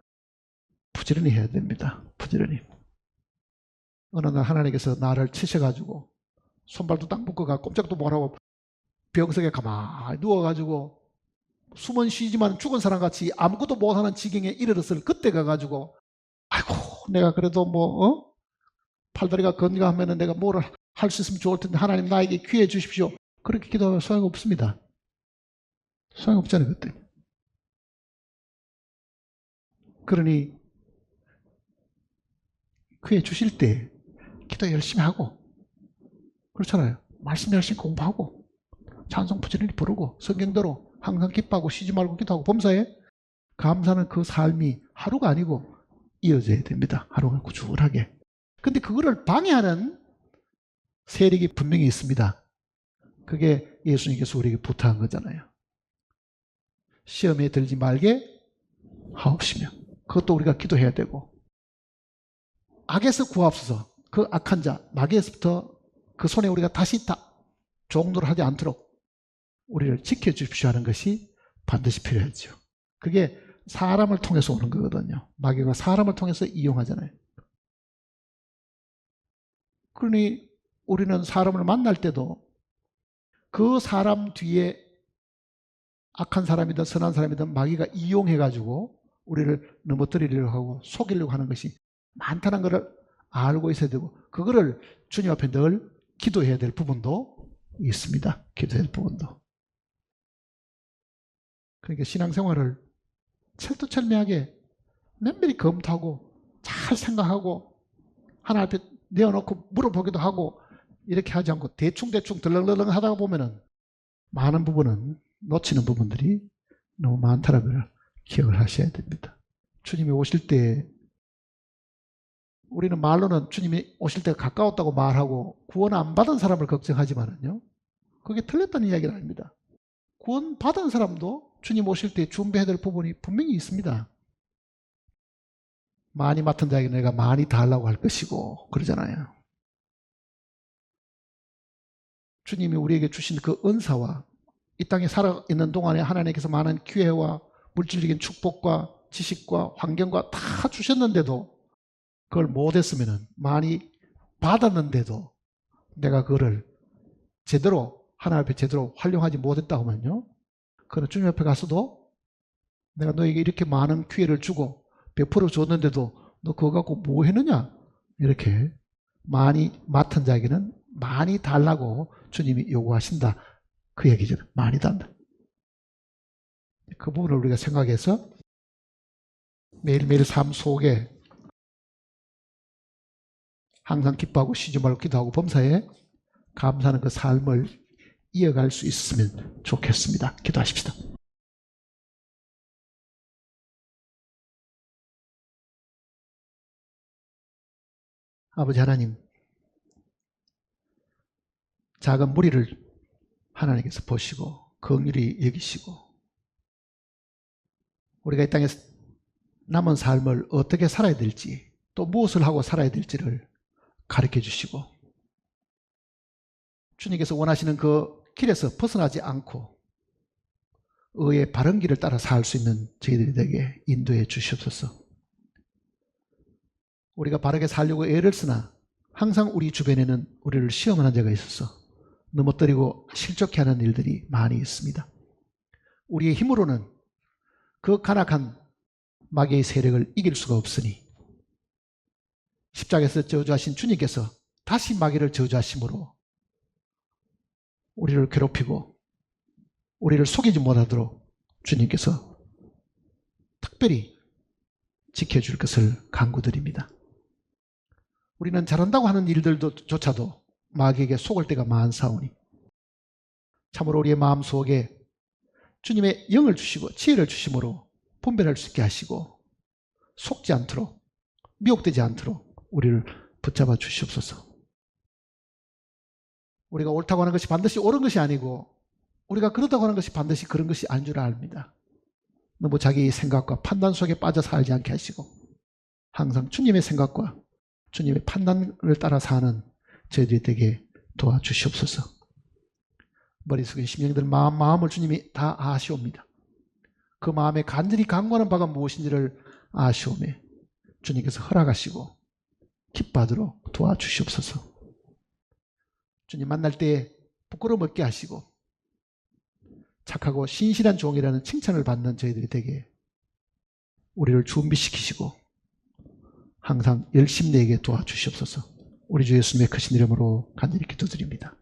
부지런히 해야 됩니다. 부지런히. 어느 날 하나님께서 나를 치셔가지고 손발도 딱 묶어가 꼼짝도 못하고 병석에 가만히 누워가지고 숨은 쉬지만 죽은 사람같이 아무것도 못하는 지경에 이르렀을 그때 가가지고 아이고 내가 그래도 팔다리가 건강하면 내가 뭘 할 수 있으면 좋을 텐데 하나님 나에게 기회 주십시오. 그렇게 기도하면 소용없습니다. 소용없잖아요 그때. 그러니 기회 주실 때 기도 열심히 하고, 그렇잖아요. 말씀 열심히 공부하고 찬송 부지런히 부르고 성경대로 항상 기뻐하고 쉬지 말고 기도하고 범사에 감사는 그 삶이 하루가 아니고 이어져야 됩니다. 하루가 꾸준하게. 근데 그거를 방해하는 세력이 분명히 있습니다. 그게 예수님께서 우리에게 부탁한 거잖아요. 시험에 들지 말게 하옵시며, 그것도 우리가 기도해야 되고, 악에서 구하옵소서, 그 악한 자 마귀에서부터 그 손에 우리가 다시 종노를 하지 않도록 우리를 지켜주십시오 하는 것이 반드시 필요하죠. 그게 사람을 통해서 오는 거거든요. 마귀가 사람을 통해서 이용하잖아요. 그러니 우리는 사람을 만날 때도 그 사람 뒤에 악한 사람이든 선한 사람이든 마귀가 이용해가지고 우리를 넘어뜨리려고 하고 속이려고 하는 것이 많다는 것을 알고 있어야 되고, 그거를 주님 앞에 늘 기도해야 될 부분도 있습니다. 기도해야 될 부분도. 그러니까 신앙생활을 철두철미하게 면밀히 검토하고 잘 생각하고 하나님 앞에 내어놓고 물어보기도 하고 이렇게 하지 않고 대충대충 덜렁덜렁 하다가 보면은 많은 부분은 놓치는 부분들이 너무 많다는 걸 기억을 하셔야 됩니다. 주님이 오실 때 우리는 말로는 주님이 오실 때가 가까웠다고 말하고 구원 안 받은 사람을 걱정하지만은요, 그게 틀렸다는 이야기는 아닙니다. 구원 받은 사람도 주님 오실 때 준비해야 될 부분이 분명히 있습니다. 많이 맡은 자에게 내가 많이 달라고 할 것이고 그러잖아요. 주님이 우리에게 주신 그 은사와 이 땅에 살아있는 동안에 하나님께서 많은 기회와 물질적인 축복과 지식과 환경과 다 주셨는데도 그걸 못했으면, 많이 받았는데도 내가 그거를 제대로 하나님 앞에 제대로 활용하지 못했다 하면요, 그는 주님 앞에 가서도 내가 너에게 이렇게 많은 기회를 주고 베풀어 줬는데도 너 그거 갖고 뭐 했느냐, 이렇게 많이 맡은 자에게는 많이 달라고 주님이 요구하신다, 그 얘기죠. 많이 달라. 그 부분을 우리가 생각해서 매일매일 삶 속에 항상 기뻐하고 쉬지 말고 기도하고 범사에 감사하는 그 삶을 이어갈 수 있으면 좋겠습니다. 기도하십시다. 아버지 하나님, 작은 무리를 하나님께서 보시고 긍휼히 여기시고 우리가 이 땅에서 남은 삶을 어떻게 살아야 될지, 또 무엇을 하고 살아야 될지를 가르쳐 주시고, 주님께서 원하시는 그 길에서 벗어나지 않고 의의 바른 길을 따라 살 수 있는 저희들이 되게 인도해 주시옵소서. 우리가 바르게 살려고 애를 쓰나 항상 우리 주변에는 우리를 시험하는 자가 있어서 넘어뜨리고 실족해 하는 일들이 많이 있습니다. 우리의 힘으로는 그 간악한 마귀의 세력을 이길 수가 없으니 십자가에서 저주하신 주님께서 다시 마귀를 저주하심으로 우리를 괴롭히고 우리를 속이지 못하도록 주님께서 특별히 지켜줄 것을 간구드립니다. 우리는 잘한다고 하는 일들조차도 마귀에게 속을 때가 많사오니 참으로 우리의 마음속에 주님의 영을 주시고 지혜를 주심으로 분별할 수 있게 하시고 속지 않도록 미혹되지 않도록 우리를 붙잡아 주시옵소서. 우리가 옳다고 하는 것이 반드시 옳은 것이 아니고 우리가 그렇다고 하는 것이 반드시 그런 것이 아닌 줄 압니다. 너무 자기 생각과 판단 속에 빠져 살지 않게 하시고 항상 주님의 생각과 주님의 판단을 따라 사는 저희들이 되게 도와주시옵소서. 머릿속에 심령들 마음을 주님이 다 아시옵니다. 그 마음에 간절히 간구하는 바가 무엇인지를 아시오매 주님께서 허락하시고 기뻐하도록 도와주시옵소서. 주님 만날 때 부끄러움 없게 하시고 착하고 신실한 종이라는 칭찬을 받는 저희들이 되게 우리를 준비시키시고 항상 열심히 내게 도와주시옵소서. 우리 주 예수님의 크신 이름으로 간절히 기도드립니다.